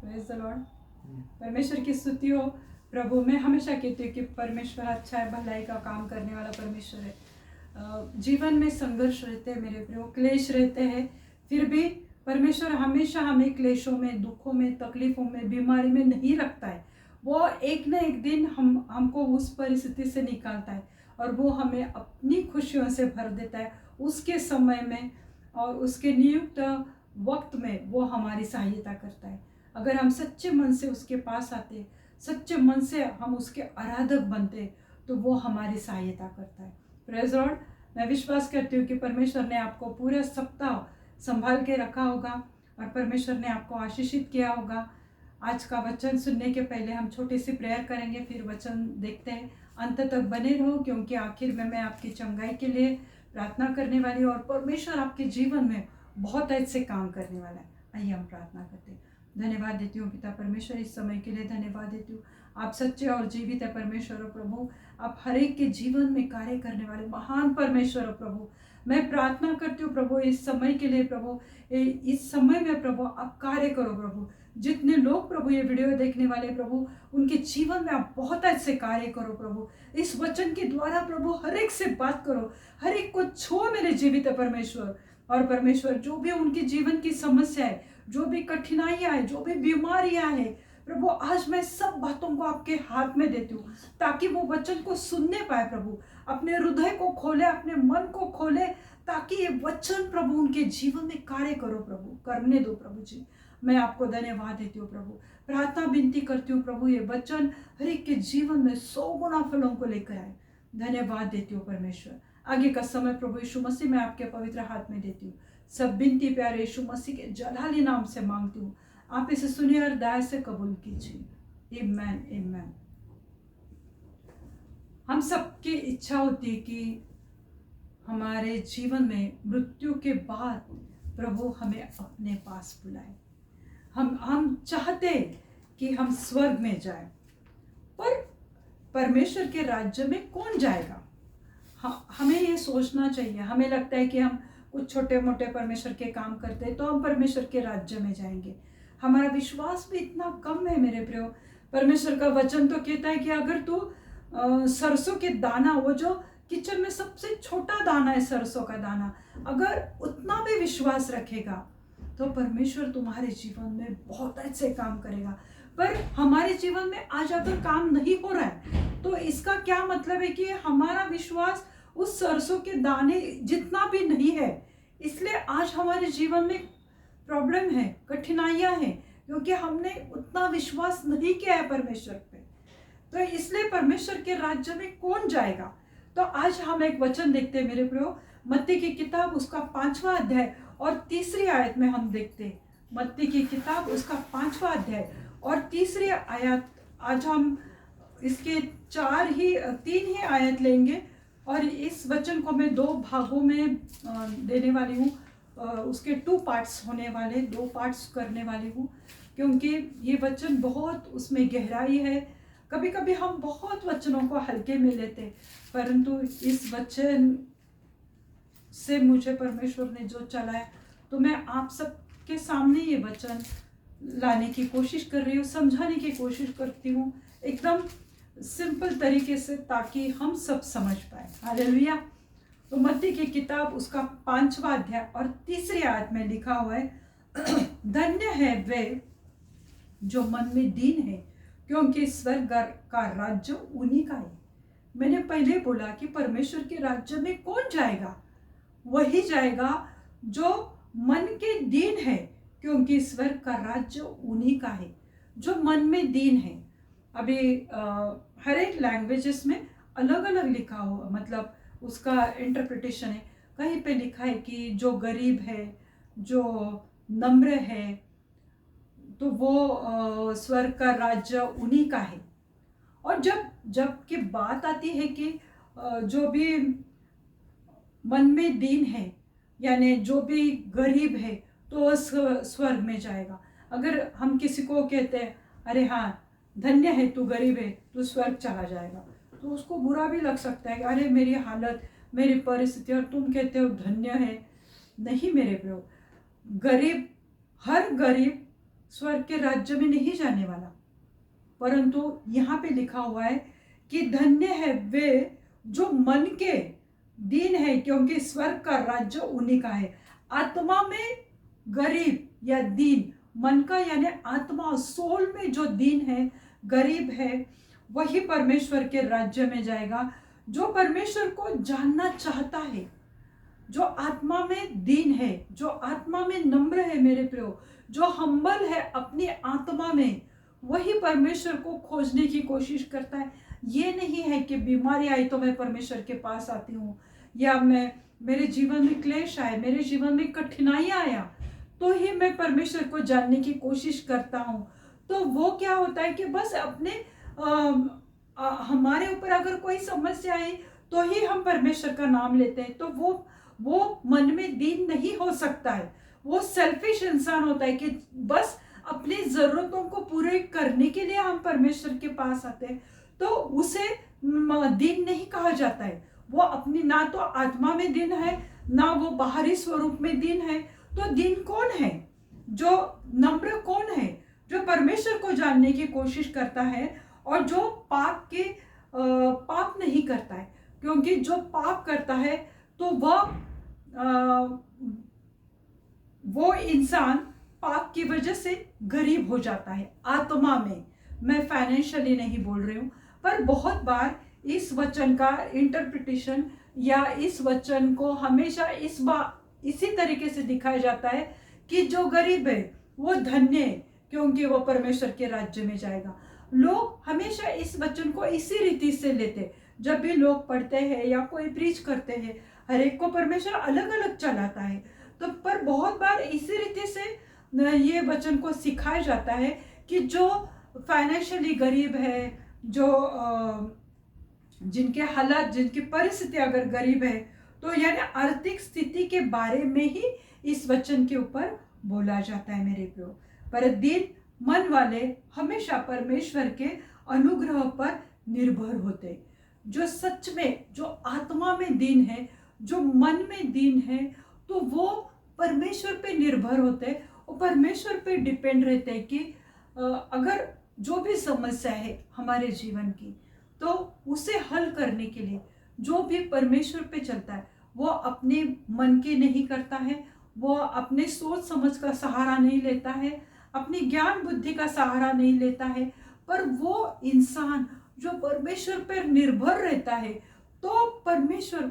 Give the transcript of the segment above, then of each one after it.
Praise the Lord. परमेश्वर की स्तुति हो। प्रभु, मैं हमेशा कहती हूँ कि परमेश्वर अच्छा है, भलाई का काम करने वाला परमेश्वर है। जीवन में संघर्ष रहते हैं मेरे प्रियो, क्लेश रहते हैं, फिर भी परमेश्वर हमेशा हमें क्लेशों में, दुखों में, तकलीफों में, बीमारी में नहीं रखता है। वो एक न एक दिन हमको उस परिस्थिति से निकालता है और वो हमें अपनी खुशियों से भर देता है उसके समय में, और उसके नियुक्त वक्त में वो हमारी सहायता करता है। अगर हम सच्चे मन से उसके पास आते, सच्चे मन से हम उसके आराधक बनते, तो वो हमारी सहायता करता है। Praise Lord. मैं विश्वास करती हूँ कि परमेश्वर ने आपको पूरा सप्ताह संभाल के रखा होगा और परमेश्वर ने आपको आशीषित किया होगा। आज का वचन सुनने के पहले हम छोटी सी प्रेयर करेंगे, फिर वचन देखते हैं। अंत तक बने रहो, क्योंकि आखिर में मैं आपकी चंगाई के लिए प्रार्थना करने वाली हूँ और परमेश्वर आपके जीवन में बहुत ऐसे काम करने वाला है। आइए हम प्रार्थना करते हैं। धन्यवाद देती हूँ पिता परमेश्वर, इस समय के लिए धन्यवाद देती हूँ। आप सच्चे और जीवित है परमेश्वर हो प्रभु। आप हर एक के जीवन में कार्य करने वाले महान परमेश्वर हो प्रभु। मैं प्रार्थना करती हूँ प्रभु इस समय के लिए प्रभु, इस समय में प्रभु आप कार्य करो प्रभु। जितने लोग प्रभु ये वीडियो देखने वाले प्रभु, उनके जीवन में आप बहुत ऐसे कार्य करो प्रभु। इस वचन के द्वारा प्रभु हर एक से बात करो, हर एक को छो मेरे जीवित परमेश्वर। और परमेश्वर जो भी उनके जीवन की समस्या है, जो भी कठिनाइयां है, जो भी बीमारियां है प्रभु, आज मैं सब बातों को आपके हाथ में देती हूँ, ताकि वो वचन को सुनने पाए प्रभु। अपने हृदय को खोले, अपने मन को खोले, ताकि ये वचन प्रभु उनके जीवन में कार्य करो प्रभु, करने दो प्रभु जी। मैं आपको धन्यवाद देती हूँ प्रभु। प्रार्थना विनती करती हूँ प्रभु, ये वचन हर एक के जीवन में 100 गुना फलों को लेकर आए। धन्यवाद देती हूँ परमेश्वर। आगे का समय प्रभु यीशु मसीह मैं आपके पवित्र हाथ में देती हूँ। सब विनती प्यारे यीशु मसीह के जलाली नाम से मांगती हूँ। आप इसे सुनिए और दया से कबूल कीजिए। आमेन आमेन। हम सबकी इच्छा होती है कि हमारे जीवन में मृत्यु के बाद प्रभु हमें अपने पास बुलाए। हम चाहते कि हम स्वर्ग में जाएं, पर परमेश्वर के राज्य में कौन जाएगा? हमें ये सोचना चाहिए। हमें लगता है कि हम कुछ छोटे मोटे परमेश्वर के काम करते हैं तो हम परमेश्वर के राज्य में जाएंगे। हमारा विश्वास भी इतना कम है मेरे प्रियो। परमेश्वर का वचन तो कहता है कि अगर तू सरसों के दाना, वो जो किचन में सबसे छोटा दाना है सरसों का दाना, अगर उतना भी विश्वास रखेगा तो परमेश्वर तुम्हारे जीवन में बहुत अच्छे काम करेगा। पर हमारे जीवन में आज अगर काम नहीं हो रहा है तो इसका क्या मतलब है कि हमारा विश्वास उस सरसों के दाने जितना भी नहीं है। इसलिए आज हमारे जीवन में प्रॉब्लम है, कठिनाइयां हैं, क्योंकि हमने उतना विश्वास नहीं किया है परमेश्वर पे। तो इसलिए परमेश्वर के राज्य में कौन जाएगा? तो आज हम एक वचन देखते हैं मेरे प्रियो, मत्ती की किताब उसका 5वां अध्याय और 3री आयत में हम देखते हैं। मत्ती की किताब उसका 5वां अध्याय और 3री आयत। आज हम इसके 3 ही आयत लेंगे और इस वचन को मैं 2 भागों में देने वाली हूँ। उसके 2 पार्ट्स होने वाले, 2 पार्ट्स करने वाली हूँ, क्योंकि ये वचन बहुत उसमें गहराई है। कभी कभी हम बहुत वचनों को हल्के में लेते, परंतु इस वचन से मुझे परमेश्वर ने जो चलाया, तो मैं आप सबके सामने ये वचन लाने की कोशिश कर रही हूँ, समझाने की कोशिश करती हूँ एकदम सिंपल तरीके से, ताकि हम सब समझ पाए। हालेलुया। तो मत्ती की किताब उसका 5वां अध्याय और 3री आयत में लिखा हुआ है, धन्य है वे जो मन में दीन है, क्योंकि स्वर्ग का राज्य उन्हीं का है। मैंने पहले बोला कि परमेश्वर के राज्य में कौन जाएगा? वही जाएगा जो मन के दीन है, क्योंकि स्वर्ग का राज्य उन्हीं का है। जो मन में दीन है, अभी हर एक लैंग्वेजेस में अलग अलग लिखा हुआ, मतलब उसका इंटरप्रिटेशन है। कहीं पे लिखा है कि जो गरीब है, जो नम्र है, तो वो स्वर्ग का राज्य उन्हीं का है। और जब की बात आती है कि जो भी मन में दीन है, यानी जो भी गरीब है, तो वह स्वर्ग में जाएगा। अगर हम किसी को कहते हैं अरे हाँ धन्य है तू, गरीब है तू, स्वर्ग चला जाएगा, तो उसको बुरा भी लग सकता है कि अरे मेरी हालत, मेरी परिस्थिति, और तुम कहते हो धन्य है। नहीं मेरे प्रियो, गरीब, हर गरीब स्वर्ग के राज्य में नहीं जाने वाला, परंतु यहाँ पे लिखा हुआ है कि धन्य है वे जो मन के दीन है, क्योंकि स्वर्ग का राज्य उन्हीं का है। आत्मा में गरीब या दीन, मन का यानी आत्मा सोल में जो दीन है, गरीब है, वही परमेश्वर के राज्य में जाएगा। जो परमेश्वर को जानना चाहता है, जो आत्मा में दीन है, जो आत्मा में नम्र है मेरे प्रियो, जो हम्बल है अपनी आत्मा में, वही परमेश्वर को खोजने की कोशिश करता है। ये नहीं है कि बीमारी आई तो मैं परमेश्वर के पास आती हूँ, या मेरे जीवन में क्लेश आए, मेरे जीवन में कठिनाइयाँ आया तो ही मैं परमेश्वर को जानने की कोशिश करता हूँ। तो वो क्या होता है कि बस अपने हमारे ऊपर अगर कोई समस्या आई तो ही हम परमेश्वर का नाम लेते हैं, तो वो मन में दीन नहीं हो सकता है। वो सेल्फिश इंसान होता है कि बस अपनी ज़रूरतों को पूरे करने के लिए हम परमेश्वर के पास आते हैं, तो उसे दीन नहीं कहा जाता है। वो अपनी ना तो आत्मा में दीन है, ना वो बाहरी स्वरूप में दीन है। तो दीन कौन है? जो नम्र कौन है? जो परमेश्वर को जानने की कोशिश करता है और जो पाप नहीं करता है, क्योंकि जो पाप करता है तो वो इंसान पाप की वजह से गरीब हो जाता है आत्मा में। मैं फाइनेंशियली नहीं बोल रही हूँ, पर बहुत बार इस वचन का इंटरप्रिटेशन या इस वचन को हमेशा इसी तरीके से दिखाया जाता है कि जो गरीब है वो धन्य है, क्योंकि वो परमेश्वर के राज्य में जाएगा। लोग हमेशा इस वचन को इसी रीति से लेते। जब भी लोग पढ़ते हैं या कोई प्रीच करते हैं, हर एक को परमेश्वर अलग अलग चलाता है, तो पर बहुत बार इसी रीति से ये वचन को सिखाया जाता है कि जो फाइनेंशियली गरीब है, जो जिनके हालात, जिनकी परिस्थिति अगर गरीब है, तो यानी आर्थिक स्थिति के बारे में ही इस वचन के ऊपर बोला जाता है मेरे प्रियो। पर दीन मन वाले हमेशा परमेश्वर के अनुग्रह पर निर्भर होते। जो सच में, जो आत्मा में दीन है, जो मन में दीन है, तो वो परमेश्वर पे निर्भर होते, वो परमेश्वर पे डिपेंड रहते हैं कि अगर जो भी समस्या है हमारे जीवन की, तो उसे हल करने के लिए जो भी परमेश्वर पे चलता है, वो अपने मन के नहीं करता है, वो अपने सोच समझ का सहारा नहीं लेता है, अपनी ज्ञान बुद्धि का सहारा नहीं लेता है, पर वो इंसान जो परमेश्वर पर निर्भर रहता है, तो परमेश्वर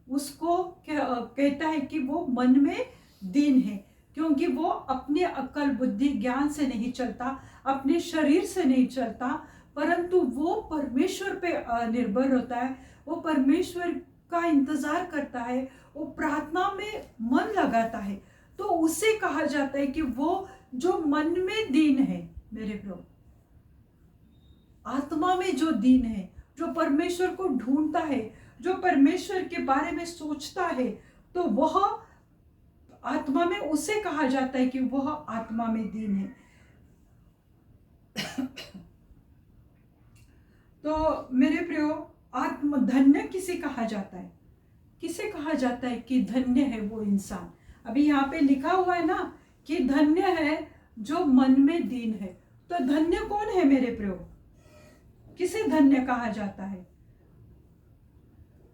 उसको कहता है कि वो मन में दीन है, क्योंकि वो अपने अक्ल बुद्धि ज्ञान से नहीं चलता, अपने शरीर से नहीं चलता, परंतु वो परमेश्वर पे निर्भर होता है। वो परमेश्वर का इंतजार करता है, वो प्रार्थना में मन लगाता है, तो उसे कहा जाता है कि वो जो मन में दीन है मेरे प्रभु, आत्मा में जो दीन है, जो परमेश्वर को ढूंढता है, जो परमेश्वर के बारे में सोचता है, तो वह आत्मा में, उसे कहा जाता है कि वह आत्मा में दीन है। तो मेरे प्रियो, आत्म धन्य किसे कहा जाता है? किसे कहा जाता है कि धन्य है वो इंसान? अभी यहाँ पे लिखा हुआ है ना कि धन्य है जो मन में दीन है। तो धन्य कौन है मेरे प्रियो? किसे धन्य कहा जाता है?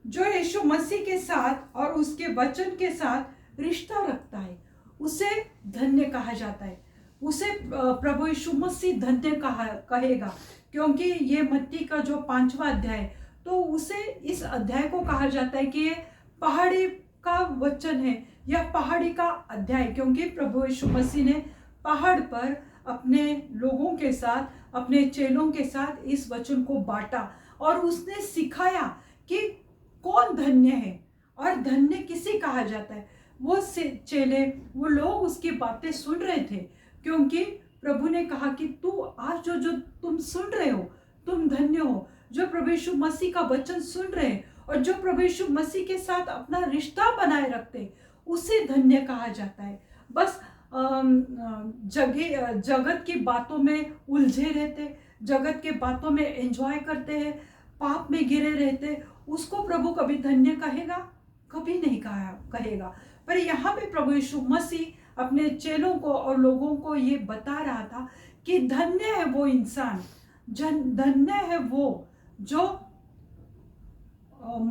जो यीशु मसीह के साथ और उसके वचन के साथ रिश्ता रखता है, उसे धन्य कहा जाता है। उसे प्रभु यीशु मसीह धन्य कहेगा, क्योंकि ये मत्ती का जो 5वां अध्याय, तो उसे इस अध्याय को कहा जाता है कि ये पहाड़ी का वचन है या पहाड़ी का अध्याय, क्योंकि प्रभु यीशु मसीह ने पहाड़ पर अपने लोगों के साथ, अपने चेलों के साथ इस वचन को बांटा और उसने सिखाया कि कौन धन्य है और धन्य किसे कहा जाता है। वो चेले, वो लोग उसकी बातें सुन रहे थे, क्योंकि प्रभु ने कहा कि तू आज जो तुम सुन रहे हो, तुम धन्य हो। जो प्रभु यीशु मसीह का वचन सुन रहे हैं और जो प्रभु यीशु मसीह के साथ अपना रिश्ता बनाए रखते, उसे धन्य कहा जाता है। बस जगत की बातों में उलझे रहते, जगत के बातों में एंजॉय करते हैं, पाप में गिरे रहते, उसको प्रभु कभी धन्य कहेगा? कभी नहीं कहेगा। पर यहाँ पे प्रभु यीशु मसीह अपने चेलों को और लोगों को ये बता रहा था कि धन्य है वो इंसान, धन्य है वो जो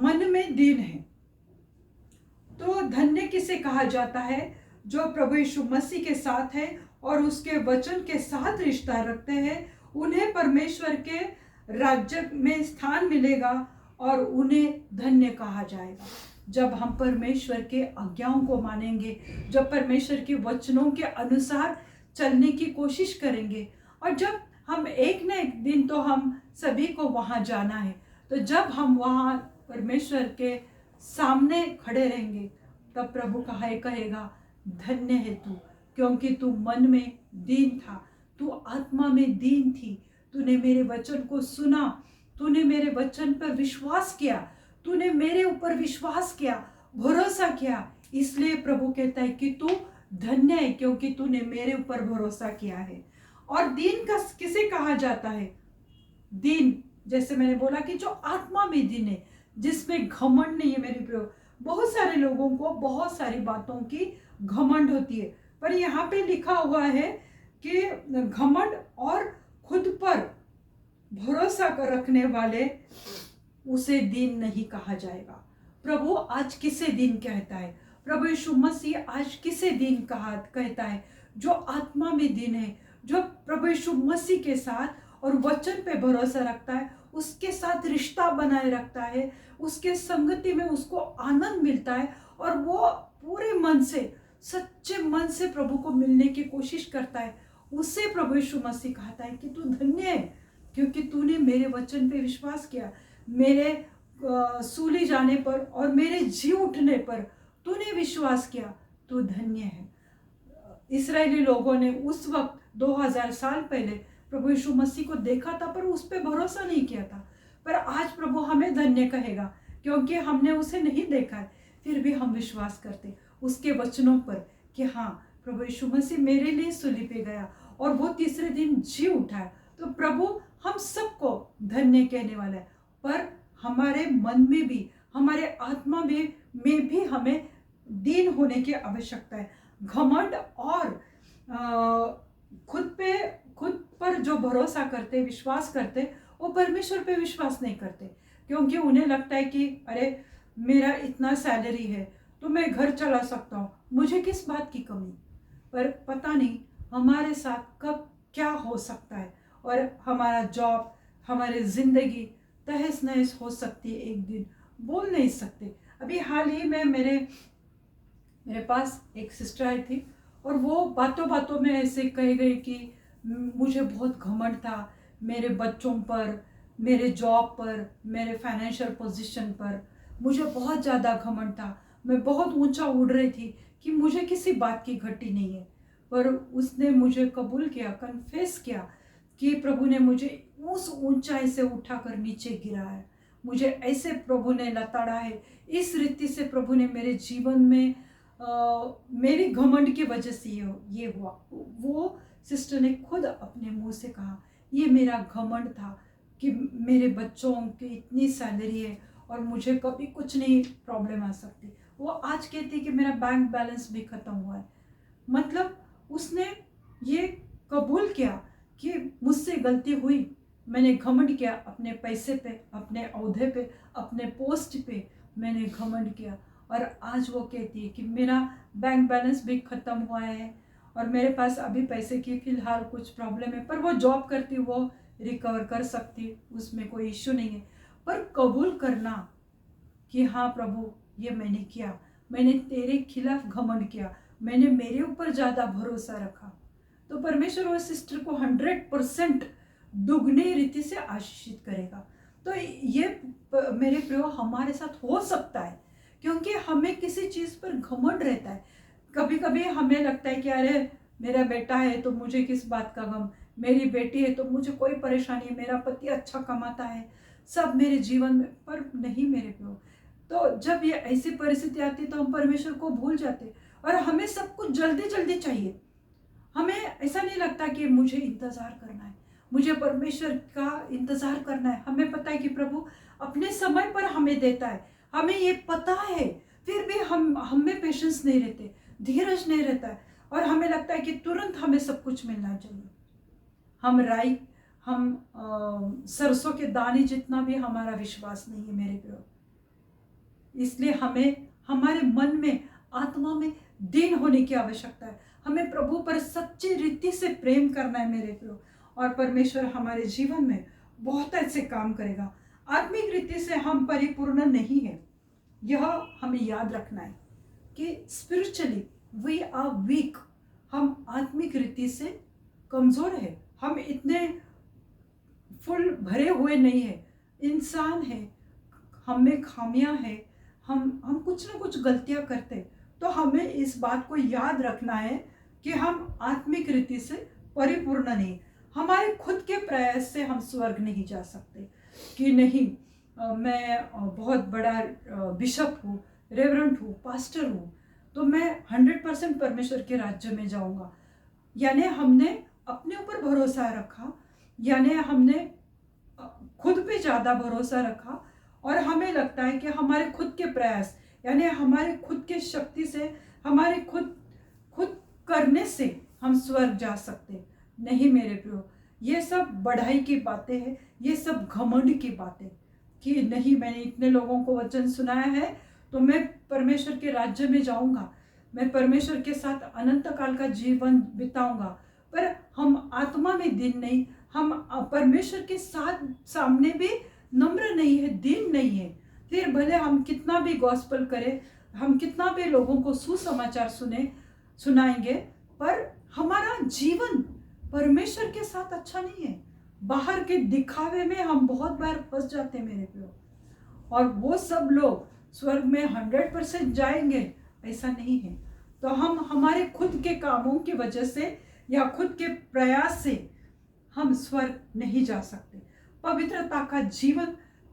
मन में दीन है। तो धन्य किसे कहा जाता है? जो प्रभु यीशु मसीह के साथ है और उसके वचन के साथ रिश्ता रखते हैं, उन्हें परमेश्वर के राज्य में स्थान मिलेगा और उन्हें धन्य कहा जाएगा। जब हम परमेश्वर के आज्ञाओं को मानेंगे, जब परमेश्वर के वचनों के अनुसार चलने की कोशिश करेंगे, और जब हम एक न एक दिन तो हम सभी को वहाँ जाना है, तो जब हम वहाँ परमेश्वर के सामने खड़े रहेंगे, तब प्रभु कहेगा धन्य है तू, क्योंकि तू मन में दीन था, तू आत्मा में दीन थी, तूने मेरे वचन को सुना, तूने मेरे वचन पर विश्वास किया, तूने मेरे ऊपर विश्वास किया, भरोसा किया। इसलिए प्रभु कहता है कि तू धन्य है, क्योंकि तूने मेरे ऊपर भरोसा किया है। और दीन का किसे कहा जाता है? दीन, जैसे मैंने बोला कि जो आत्मा में दीन है, जिसमें घमंड नहीं है। मेरे प्रियो, बहुत सारे लोगों को बहुत सारी बातों की घमंड होती है, पर यहाँ पे लिखा हुआ है कि घमंड और खुद पर भरोसा कर रखने वाले, उसे दीन नहीं कहा जाएगा। प्रभु आज किसे दीन कहता है? प्रभु यीशु मसीह आज किसे दीन कहता है? जो आत्मा में दीन है, जो प्रभु यीशु मसीह के साथ और वचन पे भरोसा रखता है, उसके साथ रिश्ता बनाए रखता है, उसके संगति में उसको आनंद मिलता है, और वो पूरे मन से, सच्चे मन से प्रभु को मिलने की कोशिश करता है। उसे प्रभु यीशु मसीह कहता है कि तू धन्य है, क्योंकि तूने मेरे वचन पे विश्वास किया, मेरे सूली जाने पर और मेरे जी उठने पर तूने विश्वास किया, तू धन्य है। इस्राएली लोगों ने उस वक्त 2000 साल पहले प्रभु यीशु मसीह को देखा था, पर उस पर भरोसा नहीं किया था। पर आज प्रभु हमें धन्य कहेगा, क्योंकि हमने उसे नहीं देखा है, फिर भी हम विश्वास करते उसके वचनों पर कि हाँ, प्रभु यीशु मसीह मेरे लिए सूली पे गया और वो तीसरे दिन जी उठा है। तो प्रभु हम सबको धन्य कहने वाला है, पर हमारे मन में भी, हमारे आत्मा में भी हमें दीन होने की आवश्यकता है। घमंड और खुद पर जो भरोसा करते, विश्वास करते, वो परमेश्वर पे विश्वास नहीं करते, क्योंकि उन्हें लगता है कि अरे मेरा इतना सैलरी है तो मैं घर चला सकता हूँ, मुझे किस बात की कमी। पर पता नहीं हमारे साथ कब क्या हो सकता है, और हमारा जॉब, हमारी ज़िंदगी तहस नहस हो सकती है एक दिन, बोल नहीं सकते। अभी हाल ही में मेरे पास एक सिस्टर आई थी, और वो बातों बातों में ऐसे कह गई कि मुझे बहुत घमंड था मेरे बच्चों पर, मेरे जॉब पर, मेरे फाइनेंशियल पोजीशन पर, मुझे बहुत ज़्यादा घमंड था, मैं बहुत ऊंचा उड़ रही थी कि मुझे किसी बात की घटी नहीं है। पर उसने मुझे कबूल किया, कन्फेस किया कि प्रभु ने मुझे उस ऊंचाई से उठाकर नीचे गिरा है, मुझे ऐसे प्रभु ने लताड़ा है, इस रीति से प्रभु ने मेरे जीवन में मेरी घमंड की वजह से ये हुआ। वो सिस्टर ने खुद अपने मुंह से कहा, ये मेरा घमंड था कि मेरे बच्चों की इतनी सैलरी है और मुझे कभी कुछ नहीं प्रॉब्लम आ सकती। वो आज कहती कि मेरा बैंक बैलेंस भी ख़त्म हुआ है। मतलब उसने ये कबूल किया कि मुझसे गलती हुई, मैंने घमंड किया अपने पैसे पे, अपने ओहदे पे, अपने पोस्ट पे मैंने घमंड किया। और आज वो कहती है कि मेरा बैंक बैलेंस भी ख़त्म हुआ है और मेरे पास अभी पैसे की फ़िलहाल कुछ प्रॉब्लम है, पर वो जॉब करती, वो रिकवर कर सकती, उसमें कोई इश्यू नहीं है। पर कबूल करना कि हाँ प्रभु, ये मैंने किया, मैंने तेरे खिलाफ घमंड किया, मैंने मेरे ऊपर ज़्यादा भरोसा रखा, तो परमेश्वर वो सिस्टर को 100% दुगने रीति से आशीषित करेगा। तो ये मेरे प्रियो हमारे साथ हो सकता है, क्योंकि हमें किसी चीज़ पर घमंड रहता है। कभी कभी हमें लगता है कि अरे मेरा बेटा है तो मुझे किस बात का गम, मेरी बेटी है तो मुझे कोई परेशानी है, मेरा पति अच्छा कमाता है, सब मेरे जीवन में। पर नहीं मेरे प्रियो, तो जब ये ऐसी परिस्थिति आती तो हम परमेश्वर को भूल जाते और हमें सब कुछ जल्दी जल्दी चाहिए। हमें ऐसा नहीं लगता कि मुझे इंतज़ार करना है, मुझे परमेश्वर का इंतज़ार करना है। हमें पता है कि प्रभु अपने समय पर हमें देता है, हमें ये पता है, फिर भी हम में पेशेंस नहीं रहते, धीरज नहीं रहता है। और हमें लगता है कि तुरंत हमें सब कुछ मिलना चाहिए। हम सरसों के दाने जितना भी हमारा विश्वास नहीं है मेरे प्रियो। इसलिए हमें हमारे मन में, आत्मा में दीन होने की आवश्यकता है। हमें प्रभु पर सच्ची रीति से प्रेम करना है मेरे प्रियो, और परमेश्वर हमारे जीवन में बहुत ऐसे काम करेगा। आत्मिक रीति से हम परिपूर्ण नहीं है, यह हमें याद रखना है कि स्पिरिचुअली वी आर वीक। हम आत्मिक रीति से कमजोर है, हम इतने फुल भरे हुए नहीं है, इंसान है, हम में खामियां हैं, हम कुछ ना कुछ गलतियां करते। तो हमें इस बात को याद रखना है कि हम आत्मिक रीति से परिपूर्ण नहीं। हमारे खुद के प्रयास से हम स्वर्ग नहीं जा सकते कि नहीं मैं बहुत बड़ा बिशप हूँ, रेवरेंट हूँ, पास्टर हूँ, तो मैं 100% परमेश्वर के राज्य में जाऊँगा। यानी हमने अपने ऊपर भरोसा रखा, यानी हमने खुद पे ज़्यादा भरोसा रखा, और हमें लगता है कि हमारे खुद के प्रयास, यानी हमारे खुद के शक्ति से, हमारे खुद करने से हम स्वर्ग जा सकते। नहीं मेरे प्रियो, ये सब बढ़ाई की बातें हैं, ये सब घमंड की बातें कि नहीं मैंने इतने लोगों को वचन सुनाया है तो मैं परमेश्वर के राज्य में जाऊंगा, मैं परमेश्वर के साथ अनंत काल का जीवन बिताऊंगा। पर हम आत्मा में दीन नहीं, हम परमेश्वर के साथ सामने भी नम्र नहीं है, दीन नहीं है। फिर भले हम कितना भी गॉस्पल करें, हम कितना भी लोगों को सुसमाचार सुनाएंगे, पर हमारा जीवन परमेश्वर के साथ अच्छा नहीं है। बाहर के दिखावे में हम बहुत बार फंस जाते हैं मेरे प्रियो, और वो सब लोग स्वर्ग में 100% जाएंगे ऐसा नहीं है। तो हम हमारे खुद के कामों की वजह से या खुद के प्रयास से हम स्वर्ग नहीं जा सकते। पवित्रता का जीवन,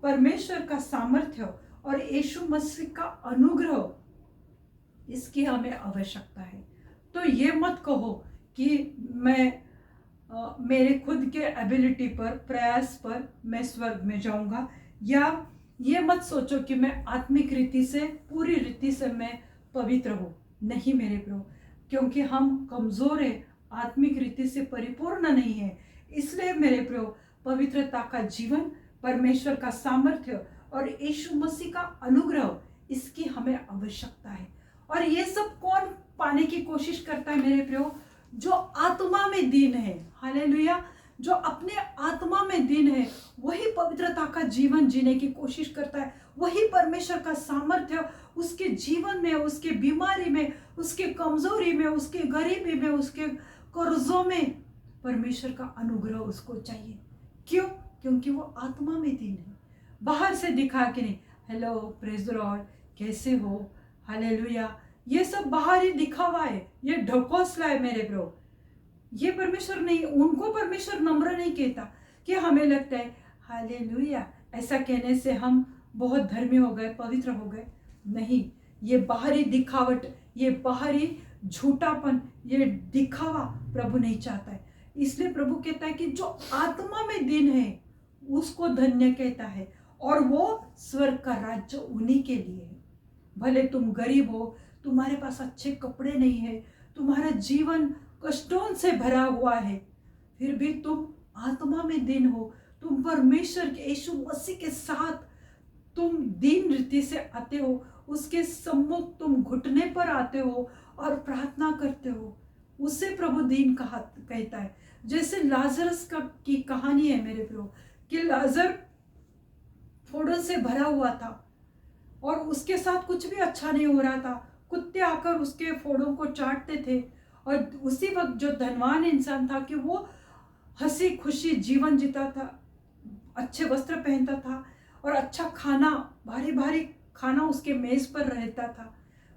परमेश्वर का सामर्थ्य और यीशु मसीह का अनुग्रह, इसकी हमें आवश्यकता है। तो ये मत कहो कि मैं मेरे खुद के एबिलिटी पर, प्रयास पर मैं स्वर्ग में जाऊंगा, या ये मत सोचो कि मैं आत्मिक रीति से, पूरी रीति से मैं पवित्र हूँ। नहीं मेरे प्रभु, क्योंकि हम कमजोर है, आत्मिक रीति से परिपूर्ण नहीं है। इसलिए मेरे प्रभु, पवित्रता का जीवन, परमेश्वर का सामर्थ्य और यीशु मसीह का अनुग्रह, इसकी हमें आवश्यकता है। और ये सब कौन पाने की कोशिश करता है मेरे प्रभु? जो आत्मा में दीन है। हालेलुया। जो अपने आत्मा में दीन है वही पवित्रता का जीवन जीने की कोशिश करता है, वही परमेश्वर का सामर्थ्य उसके जीवन में, उसके बीमारी में, उसके कमजोरी में, उसके गरीबी में, उसके कर्जों में परमेश्वर का अनुग्रह उसको चाहिए। क्यों? क्योंकि वो आत्मा में दीन है। बाहर से दिखा के नहीं, हेलो प्रेज द लॉर्ड, कैसे हो, हालेलुया, ये सब बाहर ही दिखावा है, ये ढकोसला है मेरे ब्रो। ये परमेश्वर नहीं, उनको परमेश्वर नम्र नहीं कहता। कि हमें लगता है हालेलुया, ऐसा कहने से हम बहुत धर्मी हो गए, पवित्र हो गए। नहीं, ये बाहरी दिखावट, ये बाहरी झूठापन, ये दिखावा प्रभु नहीं चाहता है। इसलिए प्रभु कहता है कि जो आत्मा में दीन है उसको धन्य कहता है, और वो स्वर्ग का राज्य उन्हीं के लिए है। भले तुम गरीब हो, तुम्हारे पास अच्छे कपड़े नहीं है, तुम्हारा जीवन कष्टों से भरा हुआ है, फिर भी तुम आत्मा में दीन हो, तुम परमेश्वर के यीशु मसीह के साथ तुम दीन रीति से आते हो, उसके सम्मुख तुम घुटने पर आते हो और प्रार्थना करते हो, उससे प्रभु दीन कहता है। जैसे लाजरस की कहानी है मेरे प्रभु, कि लाजर फोड़ों से भरा हुआ था और उसके साथ कुछ भी अच्छा नहीं हो रहा था। कुत्ते आकर उसके फोड़ों को चाटते थे, और उसी वक्त जो धनवान इंसान था कि वो हंसी खुशी जीवन जीता था, अच्छे वस्त्र पहनता था और अच्छा खाना, भारी भारी खाना उसके मेज पर रहता था,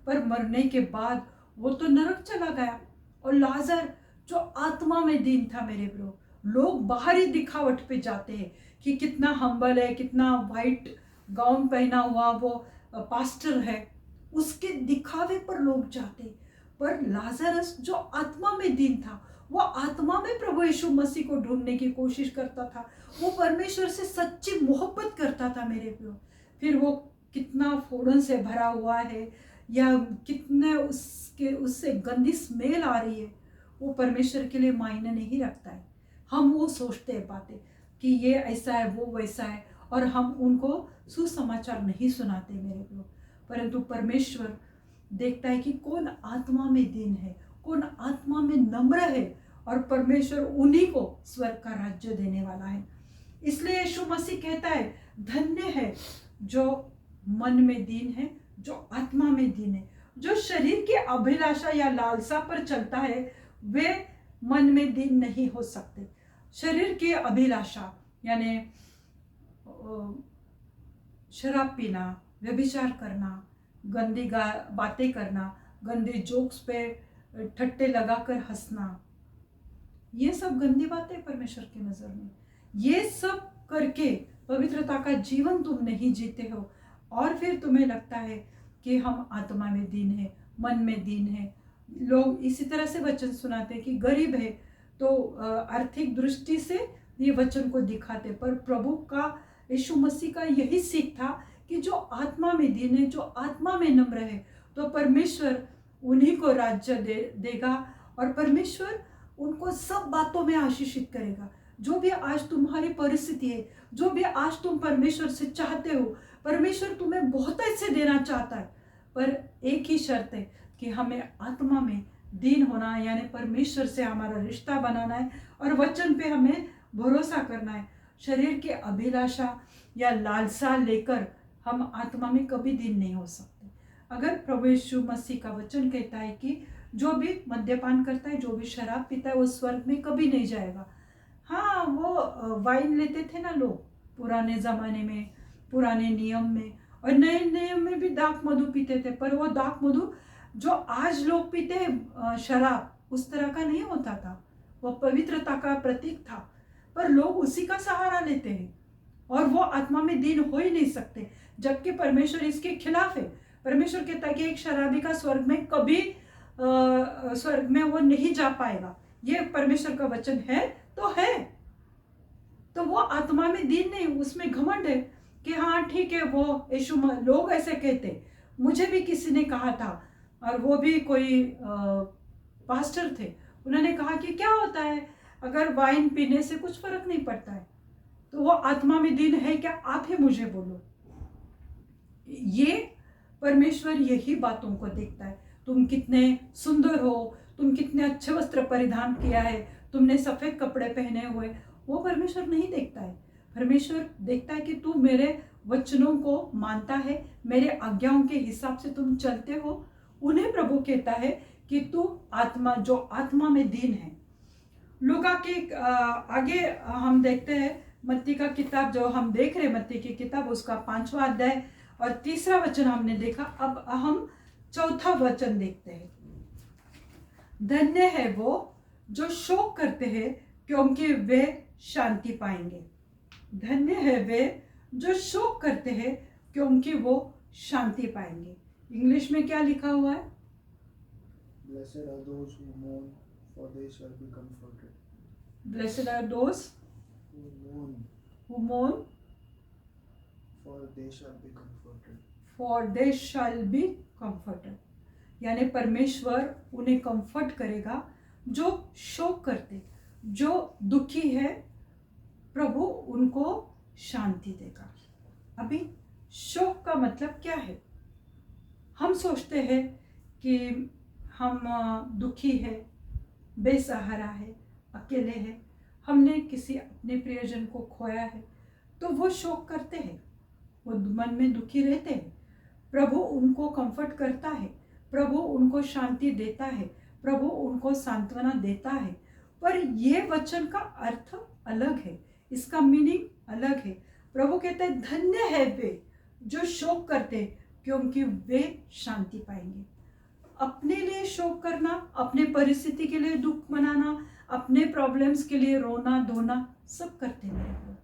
पर मरने के बाद वो तो नरक चला गया। और लाजर जो आत्मा में दीन था मेरे ब्रो, लोग बाहरी दिखावट पे जाते हैं कि कितना हम्बल है, कितना वाइट गाउन पहना हुआ वो पास्टर है, उसके दिखावे पर लोग जाते। पर लाजरस जो आत्मा में दीन था, वो आत्मा में प्रभु यीशु मसीह को ढूंढने की कोशिश करता था, वो परमेश्वर से सच्ची मोहब्बत करता था मेरे प्रियो। फिर वो कितना फोड़न से भरा हुआ है, या कितने उससे गंदी स्मेल आ रही है, वो परमेश्वर के लिए मायने नहीं रखता है। हम वो सोचते हैं बातें कि ये ऐसा है, वो वैसा है, और हम उनको सुसमाचार नहीं सुनाते मेरे लोग। परंतु परमेश्वर देखता है कि कौन आत्मा में दीन है, कौन आत्मा में नम्र है, और परमेश्वर उन्हीं को स्वर्ग का राज्य देने वाला है। इसलिए यीशु मसीह कहता है, धन्य है जो मन में दीन है, जो आत्मा में दीन है। जो शरीर की अभिलाषा या लालसा पर चलता है वे मन में दीन नहीं हो सकते। शरीर की अभिलाषा यानी शराब पीना, व्यभिचार करना, गंदी बातें करना, गंदे जोक्स पे ठट्टे लगाकर हंसना, ये सब गंदी बातें परमेश्वर की नजर में। ये सब करके पवित्रता का जीवन तुम नहीं जीते हो, और फिर तुम्हें लगता है कि हम आत्मा में दीन है, मन में दीन है। लोग इसी तरह से वचन सुनाते कि गरीब है, तो आर्थिक दृष्टि से ये वचन को दिखाते। पर प्रभु का, यीशु मसीह का यही सीख था कि जो आत्मा में दीन है, जो आत्मा में नम्र है, तो परमेश्वर उन्हीं को राज्य देगा, और परमेश्वर उनको सब बातों में आशीषित करेगा। जो भी आज तुम्हारी परिस्थिति है, जो भी आज तुम परमेश्वर से चाहते हो, परमेश्वर तुम्हें बहुत ऐसे देना चाहता है। पर एक ही शर्त है कि हमें आत्मा में दीन होना है, यानी परमेश्वर से हमारा रिश्ता बनाना है, और वचन पे हमें भरोसा करना है। शरीर की अभिलाषा या लालसा लेकर हम आत्मा में कभी दीन नहीं हो सकते। अगर प्रभु यीशु मसीह का वचन कहता है कि जो भी मद्यपान करता है, जो भी शराब पीता है, वो स्वर्ग में कभी नहीं जाएगा। हाँ, वो वाइन लेते थे ना लोग पुराने ज़माने में, पुराने नियम में, और नए नियम में भी दाख मधु पीते थे। पर वो दाख मधु जो आज लोग पीते हैं शराब, उस तरह का नहीं होता था। वो पवित्रता का प्रतीक था, पर लोग उसी का सहारा लेते हैं, और वो आत्मा में दीन हो ही नहीं सकते, जबकि परमेश्वर इसके खिलाफ है। परमेश्वर कहता है कि एक शराबी का स्वर्ग में कभी स्वर्ग में वो नहीं जा पाएगा। ये परमेश्वर का वचन है तो है। तो वो आत्मा में दीन नहीं, उसमें घमंड है कि हाँ ठीक है, वो यीशु, लोग ऐसे कहते, मुझे भी किसी ने कहा था, और वो भी कोई पास्टर थे, उन्होंने कहा कि क्या होता है अगर वाइन पीने से कुछ फर्क नहीं पड़ता है, तो वो आत्मा में दीन है क्या? आप ही मुझे बोलो। ये परमेश्वर यही बातों को देखता है। तुम कितने सुंदर हो, तुम कितने अच्छे वस्त्र परिधान किया है, तुमने सफेद कपड़े पहने हुए, वो परमेश्वर नहीं देखता है। परमेश्वर देखता है कि तू मेरे वचनों को मानता है, मेरे आज्ञाओं के हिसाब से तुम चलते हो। उन्हें प्रभु कहता है कि तू आत्मा, जो आत्मा में दीन है। लूका के आगे हम देखते हैं, मत्ती का किताब जो हम देख रहे हैं, मत्ती की किताब, उसका 5वां अध्याय और 3रा वचन हमने देखा। अब हम 4था वचन देखते हैं। धन्य है वो जो शोक करते हैं, क्योंकि वे शांति पाएंगे। धन्य है वे जो शोक करते हैं, क्योंकि वो शांति पाएंगे। इंग्लिश में क्या लिखा हुआ है? Blessed are those who mourn, for they shall be comforted. Blessed are those who mourn, for they shall be comforted. For they shall be comforted. यानी परमेश्वर उन्हें कंफर्ट करेगा जो शोक करते, जो दुखी है, प्रभु उनको शांति देगा। अभी शोक का मतलब क्या है? हम सोचते हैं कि हम दुखी है, बेसहारा है, अकेले है, हमने किसी अपने प्रियजन को खोया है, तो वो शोक करते हैं, वो मन में दुखी रहते हैं। प्रभु उनको कंफर्ट करता है, प्रभु उनको शांति देता है, प्रभु उनको सांत्वना देता है। पर ये वचन का अर्थ अलग है, इसका मीनिंग अलग है। प्रभु कहते हैं धन्य है वे जो शोक करते, क्योंकि वे शांति पाएंगे। अपने लिए शोक करना, अपने परिस्थिति के लिए दुख मनाना, अपने प्रॉब्लम्स के लिए रोना धोना, सब करते हैं लोग।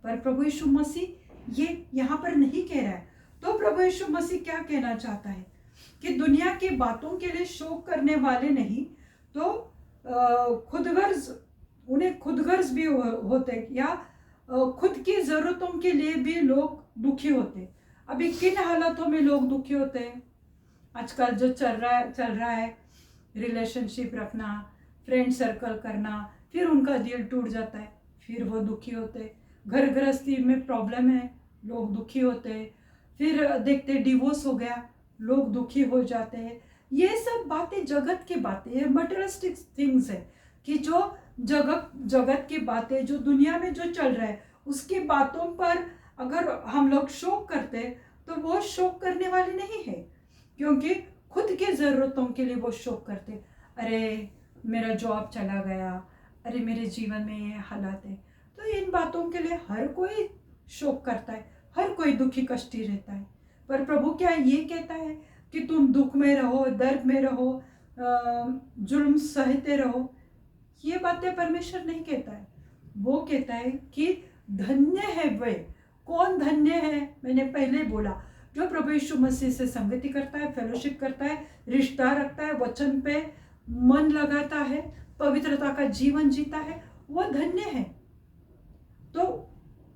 पर प्रभु यीशु मसीह ये यहाँ पर नहीं कह रहा है। तो प्रभु यीशु मसीह क्या कहना चाहता है कि दुनिया की बातों के लिए शोक करने वाले नहीं, तो खुदगर्ज, उन्हें खुदगर्ज भी होते, या खुद की ज़रूरतों के लिए भी लोग दुखी होते। अभी किन हालातों में लोग दुखी होते हैं? आजकल जो चल रहा है रिलेशनशिप रखना, फ्रेंड सर्कल करना, फिर उनका दिल टूट जाता है, फिर वो दुखी होते, घर गृहस्थी में प्रॉब्लम है, लोग दुखी होते, फिर देखते डिवोर्स हो गया, लोग दुखी हो जाते हैं। ये सब बातें जगत की बातें हैं, मटेरियलिस्टिक थिंग्स है कि जो जगत की बातें, जो दुनिया में जो चल रहा है उसकी बातों पर अगर हम लोग शोक करते तो वो शोक करने वाले नहीं है, क्योंकि खुद के ज़रूरतों के लिए वो शोक करते। अरे मेरा जॉब चला गया, अरे मेरे जीवन में ये हालात है। तो इन बातों के लिए हर कोई शोक करता है, हर कोई दुखी कष्टी रहता है। पर प्रभु क्या ये कहता है कि तुम दुख में रहो, दर्द में रहो, जुल्म सहते रहो? ये बातें परमेश्वर नहीं कहता है। वो कहता है कि धन्य है वे। कौन धन्य है? मैंने पहले बोला, जो प्रभु यीशु मसीह से संगति करता है, फेलोशिप करता है, रिश्ता रखता है, वचन पे मन लगाता है, पवित्रता का जीवन जीता है, वो धन्य है। तो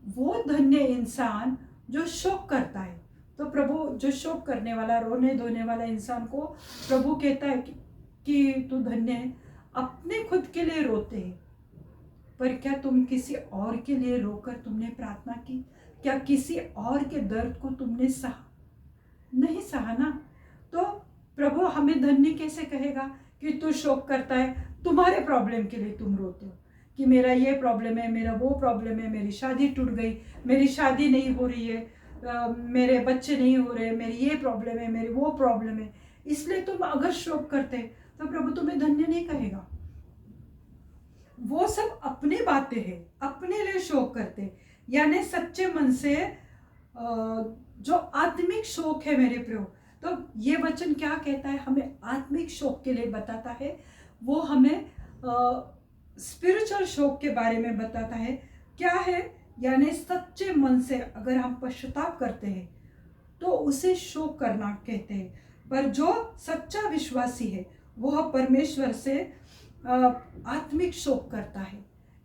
वो धन्य इंसान जो शोक करता है, तो प्रभु जो शोक करने वाला, रोने धोने वाला इंसान को प्रभु कहता है कि तू धन्य है। अपने खुद के लिए रोते हैं, पर क्या तुम किसी और के लिए रोकर तुमने प्रार्थना की? क्या किसी और के दर्द को तुमने सहा? नहीं सहा ना। तो प्रभु हमें धन्य कैसे कहेगा कि तू शोक करता है, तुम्हारे प्रॉब्लम के लिए तुम रोते हो कि मेरा ये प्रॉब्लम है, मेरा वो प्रॉब्लम है, मेरी शादी टूट गई, मेरी शादी नहीं हो रही है, मेरे बच्चे नहीं हो रहे, मेरी ये प्रॉब्लम है, मेरी वो प्रॉब्लम है, इसलिए तुम अगर शोक करते तो प्रभु तुम्हें धन्य नहीं कहेगा। वो सब अपनी बातें हैं, अपने लिए शोक करते, यानी सच्चे मन से जो आत्मिक शोक है मेरे प्रियो। तो ये वचन क्या कहता है? हमें आत्मिक शोक के लिए बताता है, वो हमें स्पिरिचुअल शोक के बारे में बताता है। क्या है? यानी सच्चे मन से अगर हम पश्चाताप करते हैं तो उसे शोक करना कहते हैं। पर जो सच्चा विश्वासी है वह परमेश्वर से आत्मिक शोक करता है,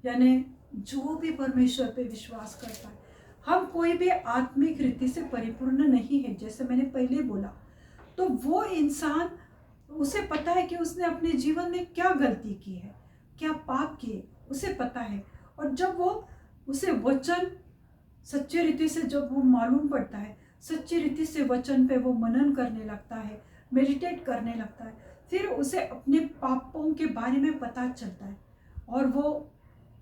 यानी जो भी परमेश्वर पे विश्वास करता है। हम कोई भी आत्मिक रीति से परिपूर्ण नहीं है, जैसे मैंने पहले बोला। तो वो इंसान, उसे पता है कि उसने अपने जीवन में क्या गलती की है, क्या पाप किए, उसे पता है। और जब वो उसे वचन सच्ची रीति से जब वो मालूम पड़ता है, सच्ची रीति से वचन पे वो मनन करने लगता है, मेडिटेट करने लगता है, फिर उसे अपने पापों के बारे में पता चलता है और वो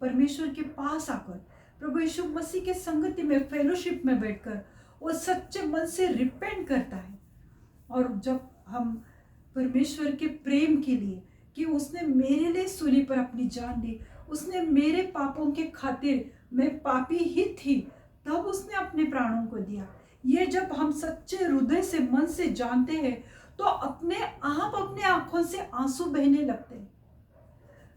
परमेश्वर के पास आकर प्रभु यीशु मसीह के संगति में, फेलोशिप में बैठकर वो सच्चे मन से रिपेंट करता है। और जब हम परमेश्वर के प्रेम के लिए कि उसने मेरे लिए सूली पर अपनी जान दी, उसने मेरे पापों के खातिर, मैं पापी ही थी, तब उसने अपने प्राणों को दिया। ये जब हम सच्चे हृदय से, मन से जानते हैं तो अपने आप अपने आंखों से आंसू बहने लगते हैं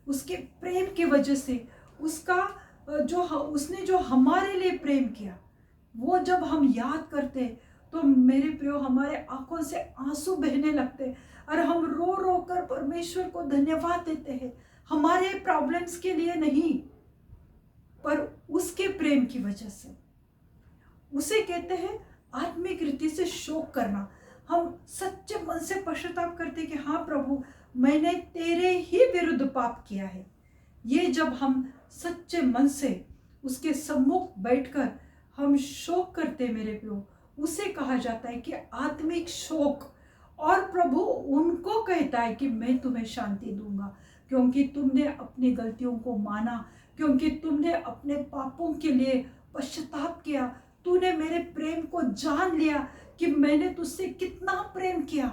उसके प्रेम की वजह से। उसका उसने जो हमारे लिए प्रेम किया, वो जब हम याद करते तो मेरे प्रियो हमारे आंखों से आंसू बहने लगते और हम रो रो कर परमेश्वर को धन्यवाद देते हैं, हमारे प्रॉब्लम्स के लिए नहीं, पर उसके प्रेम की वजह से। उसे कहते हैं आत्मिक रीति से शोक करना। हम सच्चे मन से पश्चाताप करते कि हाँ प्रभु, मैंने तेरे ही विरुद्ध पाप किया है। ये जब हम सच्चे मन से उसके सम्मुख बैठकर हम शोक करते मेरे प्रियो, उसे कहा जाता है कि आत्मिक शोक। और प्रभु उनको कहता है कि मैं तुम्हें शांति दूंगा, क्योंकि तुमने अपनी गलतियों को माना, क्योंकि तुमने अपने पापों के लिए पश्चाताप किया, तूने मेरे प्रेम को जान लिया कि मैंने तुझसे कितना प्रेम किया।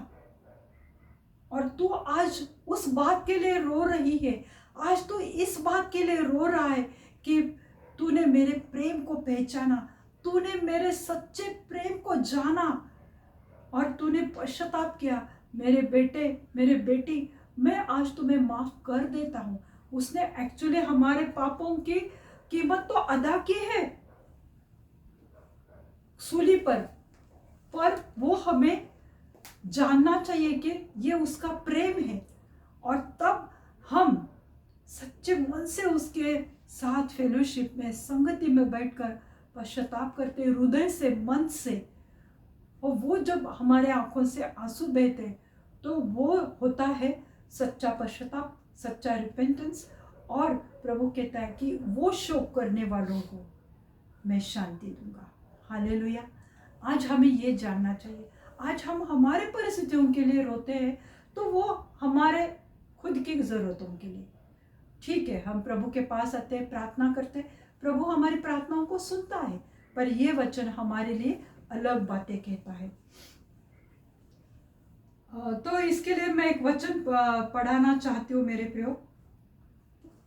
और तू आज उस बात के लिए रो रही है, आज तू इस बात के लिए रो रहा है कि तूने मेरे प्रेम को पहचाना, तूने मेरे सच्चे प्रेम को जाना और तूने पश्चाताप किया। मेरे बेटे, मेरे बेटी, मैं आज तुम्हें माफ कर देता हूँ। उसने एक्चुअली हमारे पापों की कीमत तो अदा की है सूली पर वो हमें जानना चाहिए कि ये उसका प्रेम है। और तब हम सच्चे मन से उसके साथ फेलोशिप में, संगति में बैठकर पश्चाताप करते, हृदय से, मन से, और वो जब हमारे आंखों से आंसू बहते तो वो होता है सच्चा पश्चाताप, सच्चा रिपेंटेंस। और प्रभु कहता है कि वो शोक करने वालों को मैं शांति दूंगा। हालेलुया। आज हमें ये जानना चाहिए, आज हम हमारे परिस्थितियों के लिए रोते हैं तो वो हमारे खुद की ज़रूरतों के लिए। ठीक है, हम प्रभु के पास आते हैं, प्रार्थना करते हैं, प्रभु हमारी प्रार्थनाओं को सुनता है, पर ये वचन हमारे लिए अलग बातें कहता है। तो इसके लिए मैं एक वचन पढ़ाना चाहती हूँ मेरे प्रियो।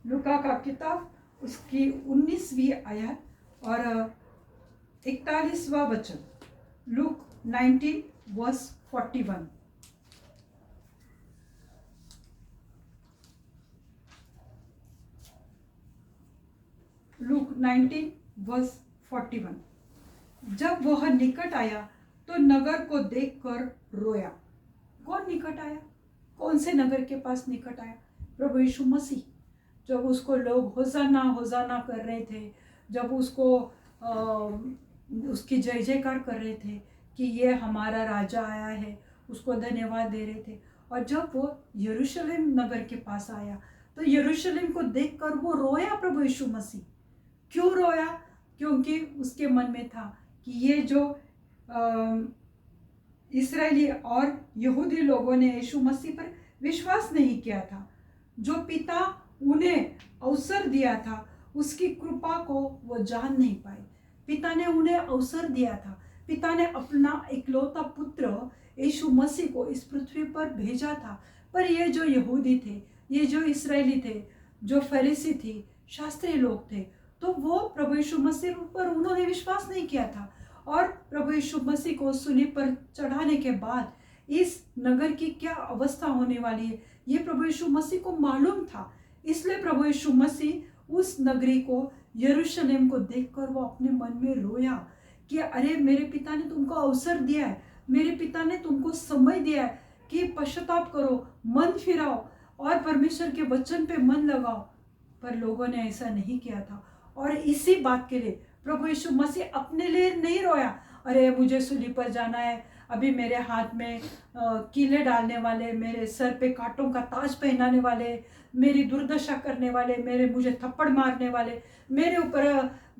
लूका का किताब उसकी 19वीं आयत और 41वां वचन, लूक 19 वर्स 41। Look 19 verse 41। जब वह निकट आया तो नगर को देखकर रोया। कौन निकट आया? कौन से नगर के पास निकट आया? प्रभु यीशु मसीह। जब उसको लोग होसाना होसाना कर रहे थे, जब उसको उसकी जय जयकार कर रहे थे कि ये हमारा राजा आया है, उसको धन्यवाद दे रहे थे, और जब वो यरूशलेम नगर के पास आया तो यरूशलेम को देखकर वो रोया। प्रभु यीशु मसीह क्यों रोया? क्योंकि उसके मन में था कि ये जो इस्राएली और यहूदी लोगों ने यीशु मसीह पर विश्वास नहीं किया था, जो पिता उन्हें अवसर दिया था उसकी कृपा को वो जान नहीं पाए। पिता ने उन्हें अवसर दिया था, पिता ने अपना इकलौता पुत्र यीशु मसीह को इस पृथ्वी पर भेजा था, पर ये जो यहूदी थे, ये जो इस्राएली थे, जो फरीसी थी, शास्त्री लोग थे, तो वो प्रभु यीशु मसीह पर उन्होंने विश्वास नहीं किया था। और प्रभु यीशु मसीह को सूली पर चढ़ाने के बाद इस नगर की क्या अवस्था होने वाली है ये प्रभु यीशु मसीह को मालूम था। इसलिए प्रभु यीशु मसीह उस नगरी को, यरूशलेम को देखकर वो अपने मन में रोया कि अरे मेरे पिता ने तुमको अवसर दिया है, मेरे पिता ने तुमको समय दिया है कि पश्चाताप करो, मन फिराओ और परमेश्वर के वचन पे मन लगाओ, पर लोगों ने ऐसा नहीं किया था। और इसी बात के लिए प्रभु यीशु मसीह अपने लिए नहीं रोया, अरे मुझे सूली पर जाना है, अभी मेरे हाथ में कीले डालने वाले, मेरे सर पे कांटों का ताज पहनाने वाले, मेरी दुर्दशा करने वाले, मुझे थप्पड़ मारने वाले, मेरे ऊपर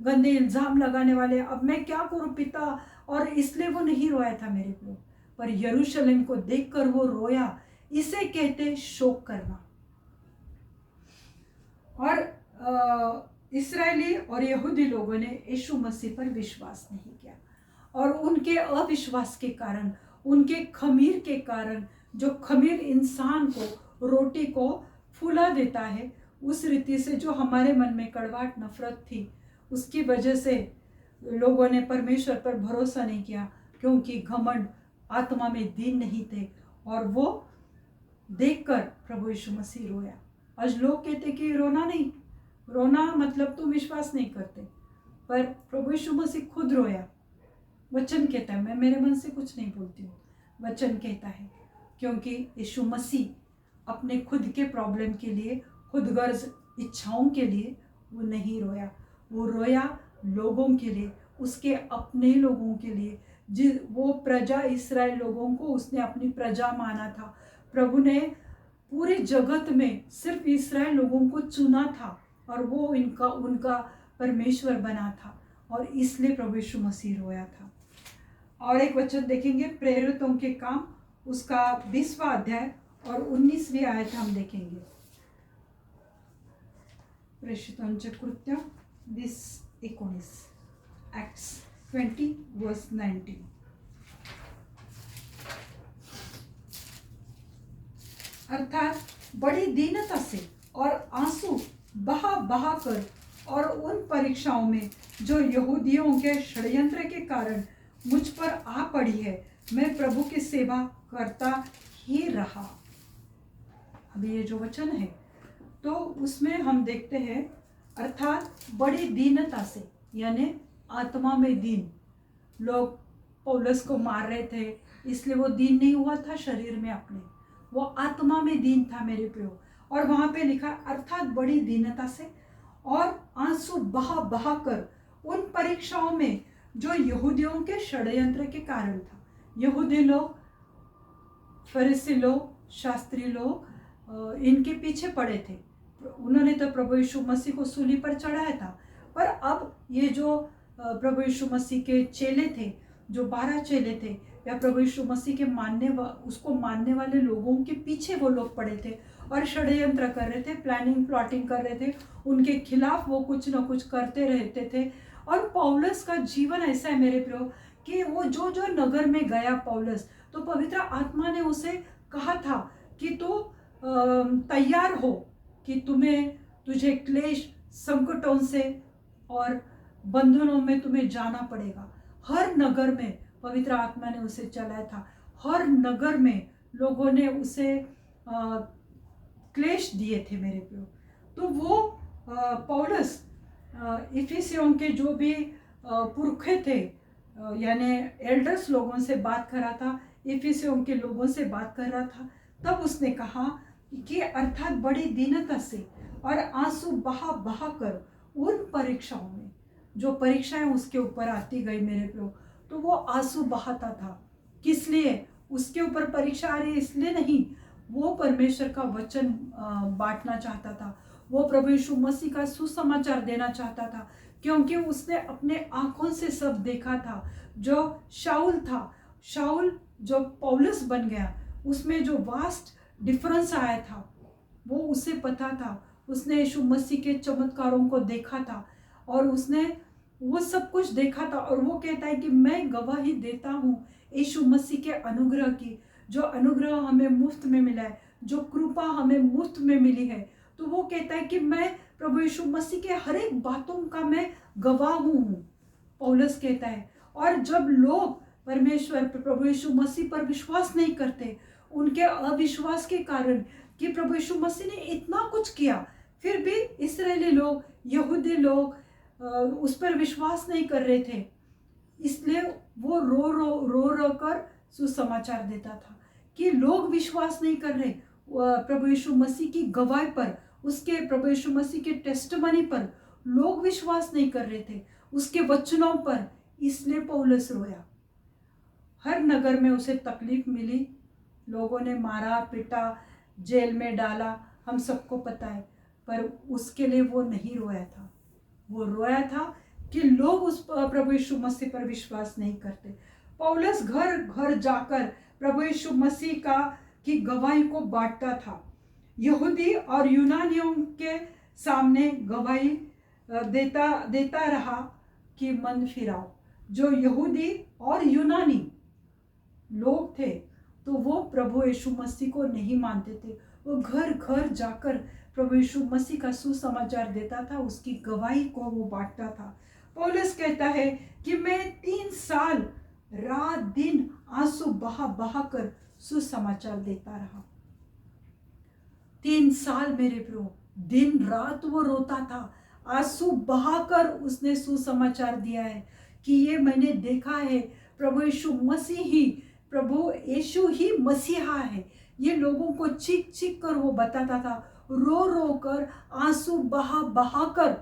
गंदे इल्जाम लगाने वाले, अब मैं क्या करूं पिता। और इसलिए वो नहीं रोया था मेरे को, पर यरूशलेम को देखकर वो रोया। इसे कहते शोक करना। और इस्राएली और यहूदी लोगों ने यीशु मसीह पर विश्वास नहीं किया, और उनके अविश्वास के कारण, उनके खमीर के कारण, जो खमीर इंसान को, रोटी को फूला देता है, उस रीति से जो हमारे मन में कड़वाहट, नफरत थी, उसकी वजह से लोगों ने परमेश्वर पर भरोसा नहीं किया, क्योंकि घमंड, आत्मा में दीन नहीं थे। और वो देखकर प्रभु यीशु मसीह रोया। आज लोग कहते कि रोना नहीं, रोना मतलब तुम विश्वास नहीं करते, पर प्रभु यीशु मसीह खुद रोया। वचन कहता है, मैं मेरे मन से कुछ नहीं बोलती हूँ, वचन कहता है, क्योंकि यीशु मसीह अपने खुद के प्रॉब्लम के लिए, खुदगर्ज इच्छाओं के लिए वो नहीं रोया। वो रोया लोगों के लिए, उसके अपने लोगों के लिए। वो प्रजा, इस्राएल लोगों को उसने अपनी प्रजा माना था। प्रभु ने पूरे जगत में सिर्फ इस्राएल लोगों को चुना था, और वो उनका परमेश्वर बना था, और इसलिए प्रभु यीशु मसीह रोया था। और एक वचन देखेंगे, प्रेरितों के काम उसका 20वां अध्याय और 19वीं आयत हम देखेंगे। प्रेरितोंचे कृत्य 20:19, एक्ट्स 20 वर्स 19। अर्थात बड़ी दीनता से और आंसू बहा बहा कर, और उन परीक्षाओं में जो यहूदियों के षड्यंत्र के कारण मुझ पर आ पड़ी है, मैं प्रभु की सेवा करता ही रहा। अभी ये जो वचन है तो उसमें हम देखते हैं, अर्थात बड़ी दीनता से, यानी आत्मा में दीन। लोग पौलुस को मार रहे थे, इसलिए वो दीन नहीं हुआ था शरीर में अपने, वो आत्मा में दीन था मेरे प्रियो। और वहां पे लिखा, अर्थात बड़ी दीनता से और आंसू बहा बहा कर, उन परीक्षाओं में जो यहूदियों के षड्यंत्र के कारण था। यहूदी लोग, फरीसी लोग, शास्त्री लोग इनके पीछे पड़े थे। उन्होंने तो प्रभु यीशु मसीह को सूली पर चढ़ाया था, पर अब ये जो प्रभु यीशु मसीह के चेले थे, जो 12 चेले थे, या प्रभु यीशु मसीह के उसको मानने वाले लोगों के पीछे वो लोग पड़े थे और षड्यंत्र कर रहे थे, प्लानिंग प्लॉटिंग कर रहे थे, उनके खिलाफ वो कुछ ना कुछ करते रहते थे। और पौलुस का जीवन ऐसा है मेरे प्रियो कि वो जो जो नगर में गया पौलुस, तो पवित्र आत्मा ने उसे कहा था कि तू तैयार हो कि तुझे क्लेश, संकटों से और बंधनों में तुम्हें जाना पड़ेगा। हर नगर में पवित्र आत्मा ने उसे चलाया था, हर नगर में लोगों ने उसे क्लेश दिए थे मेरे प्रियो। तो वो पौलुस इफिसियों के जो भी पुरखे थे, यानी एल्डर्स लोगों से बात कर रहा था, इफिसियों के लोगों से बात कर रहा था। तब उसने कहा कि अर्थात बड़ी दीनता से और आंसू बहा बहा कर उन परीक्षाओं में, जो परीक्षाएं उसके ऊपर आती गई मेरे प्रियो, तो वो आंसू बहाता था। किस लिए उसके ऊपर परीक्षा आ रही है? इसलिए नहीं, वो परमेश्वर का वचन बांटना चाहता था, वो प्रभु यीशु मसीह का सुसमाचार देना चाहता था, क्योंकि उसने अपने आंखों से सब देखा था। जो शाऊल था, शाऊल जो पौलुस बन गया, उसमें जो वास्ट डिफरेंस आया था वो उसे पता था। उसने यीशु मसीह के चमत्कारों को देखा था और उसने वो सब कुछ देखा था। और वो कहता है कि मैं गवाही देता हूँ यीशु मसीह के अनुग्रह की, जो अनुग्रह हमें मुफ्त में मिला है, जो कृपा हमें मुफ्त में मिली है। तो वो कहता है कि मैं प्रभु यीशु मसीह के हर एक बातों का मैं गवाह हूँ, पौलुस कहता है। और जब लोग परमेश्वर प्रभु यीशु मसीह पर विश्वास नहीं करते, उनके अविश्वास के कारण कि प्रभु यीशु मसीह ने इतना कुछ किया, फिर भी इस्राएली लोग, यहूदी लोग उस पर विश्वास नहीं कर रहे थे, इसलिए वो रो रो कर सुसमाचार देता था कि लोग विश्वास नहीं कर रहे प्रभु यीशु मसीह की गवाही पर, उसके प्रभु यीशु मसीह के टेस्टिमनी पर लोग विश्वास नहीं कर रहे थे, उसके वचनों पर। इसलिए पौलुस रोया। हर नगर में उसे तकलीफ मिली, लोगों ने मारा पीटा, जेल में डाला, हम सबको पता है, पर उसके लिए वो नहीं रोया था। वो रोया था कि लोग उस प्रभु यीशु मसीह पर विश्वास नहीं करते। पौलुस घर घर जाकर प्रभु यीशु मसीह की गवाही को बांटता था। यहूदी और यूनानियों के सामने गवाही देता रहा कि मन फिराओ। जो यहूदी और यूनानी लोग थे, तो वो प्रभु यीशु मसीह को नहीं मानते थे। वो घर घर जाकर प्रभु यीशु मसीह का सुसमाचार देता था, उसकी गवाही को वो बांटता था। पौलुस कहता है कि मैं 3 साल रात दिन आंसू बहा बहा कर सुसमाचार देता रहा। 3 साल मेरे प्रियो, दिन रात वो रोता था, आंसू बहाकर उसने सुसमाचार दिया है कि ये मैंने देखा है, प्रभु यीशु ही मसीहा है। ये लोगों को चीख चीख कर वो बताता था, रो रो कर, आंसू बहा बहा कर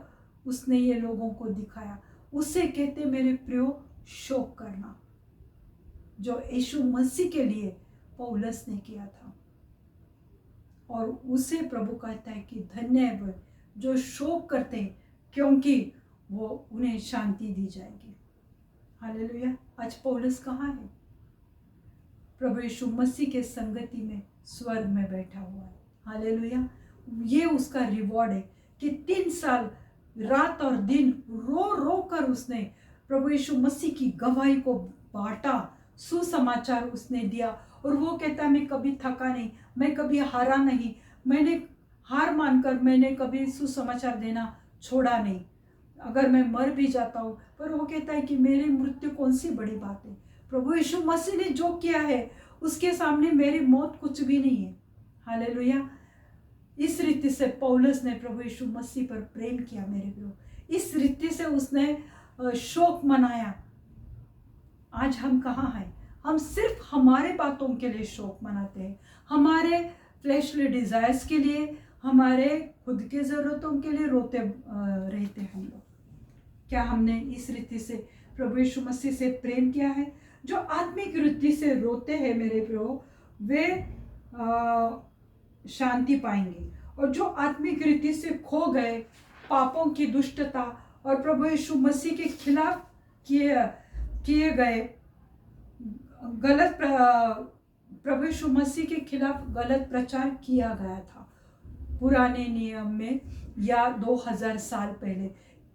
उसने ये लोगों को दिखाया। उसे कहते मेरे प्रियो शोक करना, जो यीशु मसीह के लिए पौलुस ने किया था। और उसे प्रभु कहता है कि धन्य है वो जो शोक करते हैं, क्योंकि वो उन्हें शांति दी जाएगी। हालेलुया। आज पौलुस कहाँ है? प्रभु यीशु मसीह के संगति में स्वर्ग में बैठा हुआ है। हालेलुया। ये उसका रिवॉर्ड है कि 3 साल रात और दिन रो रो कर उसने प्रभु यीशु मसीह की गवाही को बांटा, सुसमाचार उसने दिया। और वो कहता मैं कभी थका नहीं, मैं कभी हारा नहीं, मैंने हार मानकर मैंने कभी सुसमाचार देना छोड़ा नहीं। अगर मैं मर भी जाता हूँ, पर वो कहता है कि मेरी मृत्यु कौन सी बड़ी बात है। प्रभु यीशु मसीह ने जो किया है उसके सामने मेरी मौत कुछ भी नहीं है। हालेलुया। इस रीति से पौलुस ने प्रभु यीशु मसीह पर प्रेम किया मेरे प्रियो। इस रीति से उसने शोक मनाया। आज हम कहाँ हैं? हम सिर्फ हमारे बातों के लिए शोक मनाते हैं, हमारे फ्लैशली डिजायर्स के लिए, हमारे खुद के ज़रूरतों के लिए रोते रहते हैं हम लोग। क्या हमने इस रीति से प्रभु यीशु मसीह से प्रेम किया है? जो आत्मिक वृत्ति से रोते हैं मेरे प्रियो, वे शांति पाएंगे। और जो आत्मिक रीति से खो गए, पापों की दुष्टता और प्रभु यीशु मसीह के खिलाफ किए गए गलत प्रभु यीशु मसीह के खिलाफ गलत प्रचार किया गया था पुराने नियम में या 2000 साल पहले,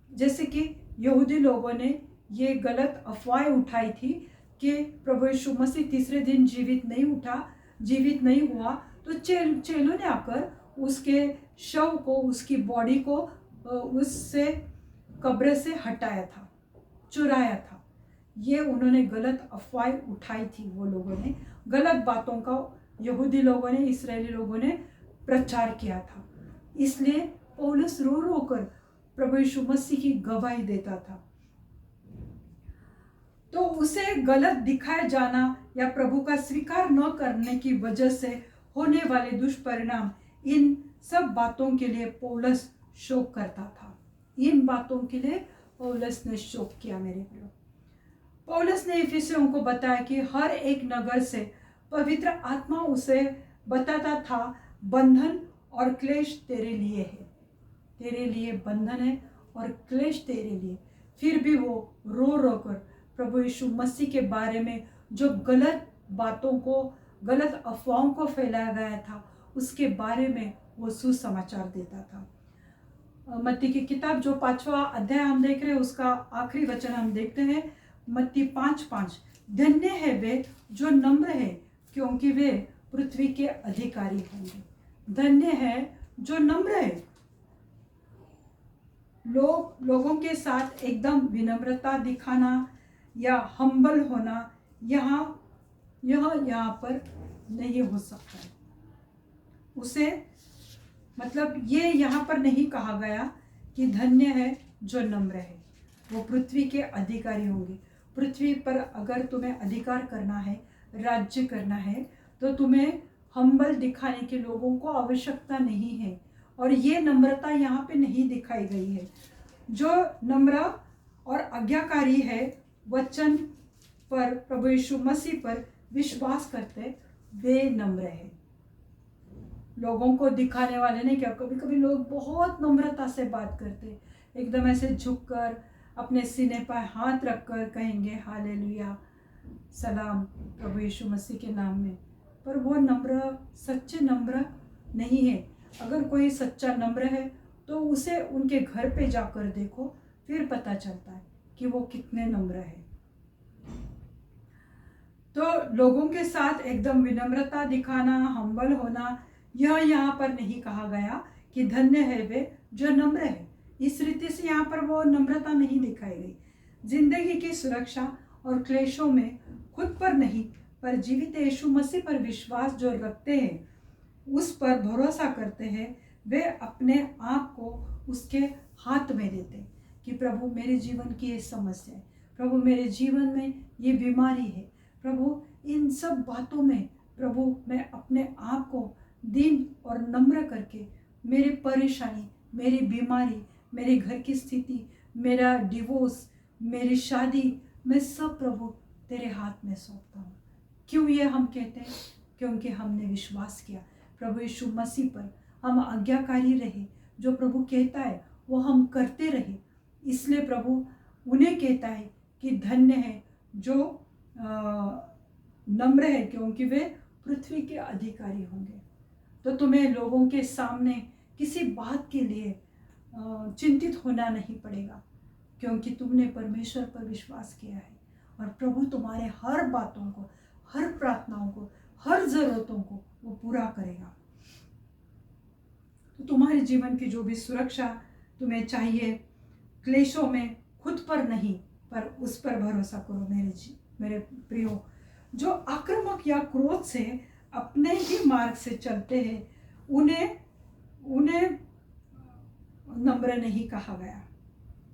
जैसे कि यहूदी लोगों ने ये गलत अफवाहें उठाई थी कि प्रभु यीशु मसीह तीसरे दिन जीवित नहीं हुआ, तो चेलों ने आकर उसके शव को, उसकी बॉडी को उससे कब्र से हटाया था, चुराया था। ये उन्होंने गलत अफवाहें उठाई थी। वो लोगों ने गलत बातों का यहूदी लोगों ने, इस्राएली लोगों ने प्रचार किया था। इसलिए पौलुस रो रो कर प्रभु यीशु मसीह की गवाही देता था। तो उसे गलत दिखाया जाना या प्रभु का स्वीकार न करने की वजह से होने वाले दुष्परिणाम, इन सब बातों के लिए पौलुस शोक करता था। इन बातों के लिए पौलुस ने शोक किया मेरे प्रियो। पौलुस ने इफिसियों को बताया कि हर एक नगर से पवित्र आत्मा उसे बताता था, बंधन और क्लेश तेरे लिए है, तेरे लिए बंधन है और क्लेश तेरे लिए। फिर भी वो रो रो कर प्रभु यीशु मसीह के बारे में जो गलत बातों को, गलत अफवाहों को फैलाया गया था, उसके बारे में वो सुसमाचार देता था। मत्ती की किताब जो 5वां अध्याय हम देख रहे हैं, उसका आखिरी वचन हम देखते हैं, मत्ती 5:5। धन्य है वे जो नम्र है, क्योंकि वे पृथ्वी के अधिकारी होंगे। धन्य है जो नम्र है। लोगों के साथ एकदम विनम्रता दिखाना या हम्बल होना यहाँ पर नहीं हो सकता है। उसे मतलब ये यहाँ पर नहीं कहा गया कि धन्य है जो नम्र है, वो पृथ्वी के अधिकारी होंगे। पृथ्वी पर अगर तुम्हें अधिकार करना है, राज्य करना है, तो तुम्हें हम्बल दिखाने के लोगों को आवश्यकता नहीं है। और ये नम्रता यहाँ पे नहीं दिखाई गई है। जो नम्र और आज्ञाकारी है, वचन पर, प्रभु यीशु मसीह पर विश्वास करते, वे नम्र है। लोगों को दिखाने वाले नहीं। क्या कभी कभी लोग बहुत नम्रता से बात करते, एकदम ऐसे झुककर अपने सीने पर हाथ रखकर कहेंगे हालेलुया, सलाम प्रभु यीशु मसीह के नाम में, पर वो नम्र, सच्चे नम्र नहीं है। अगर कोई सच्चा नम्र है तो उसे उनके घर पे जाकर देखो, फिर पता चलता है कि वो कितने नम्र है। तो लोगों के साथ एकदम विनम्रता दिखाना, हम्बल होना, यह यहाँ पर नहीं कहा गया कि धन्य है वे जो नम्र है। इस रीति से यहाँ पर वो नम्रता नहीं दिखाई गई। जिंदगी की सुरक्षा और क्लेशों में खुद पर नहीं, पर जीवित यीशु मसीह पर विश्वास जो रखते हैं, उस पर भरोसा करते हैं, वे अपने आप को उसके हाथ में देते हैं कि प्रभु मेरे जीवन की ये समस्या है, प्रभु मेरे जीवन में ये बीमारी है, प्रभु इन सब बातों में प्रभु मैं अपने आप को दीन और नम्र करके मेरी परेशानी, मेरी बीमारी, मेरे घर की स्थिति, मेरा डिवोर्स, मेरी शादी, मैं सब प्रभु तेरे हाथ में सौंपता हूँ। क्यों ये हम कहते हैं? क्योंकि हमने विश्वास किया प्रभु यीशु मसीह पर, हम आज्ञाकारी रहे, जो प्रभु कहता है वो हम करते रहे। इसलिए प्रभु उन्हें कहता है कि धन्य है जो नम्र है, क्योंकि वे पृथ्वी के अधिकारी होंगे। तो तुम्हें लोगों के सामने किसी बात के लिए चिंतित होना नहीं पड़ेगा, क्योंकि तुमने परमेश्वर पर विश्वास किया है और प्रभु तुम्हारे हर बातों को, हर प्रार्थनाओं को, हर जरूरतों को वो पूरा करेगा। तो तुम्हारे जीवन की जो भी सुरक्षा तुम्हें चाहिए, क्लेशों में खुद पर नहीं, पर उस पर भरोसा करो मेरे प्रियो। जो आक्रामक या क्रोध से अपने ही मार्ग से चलते हैं, उन्हें नम्र नहीं कहा गया।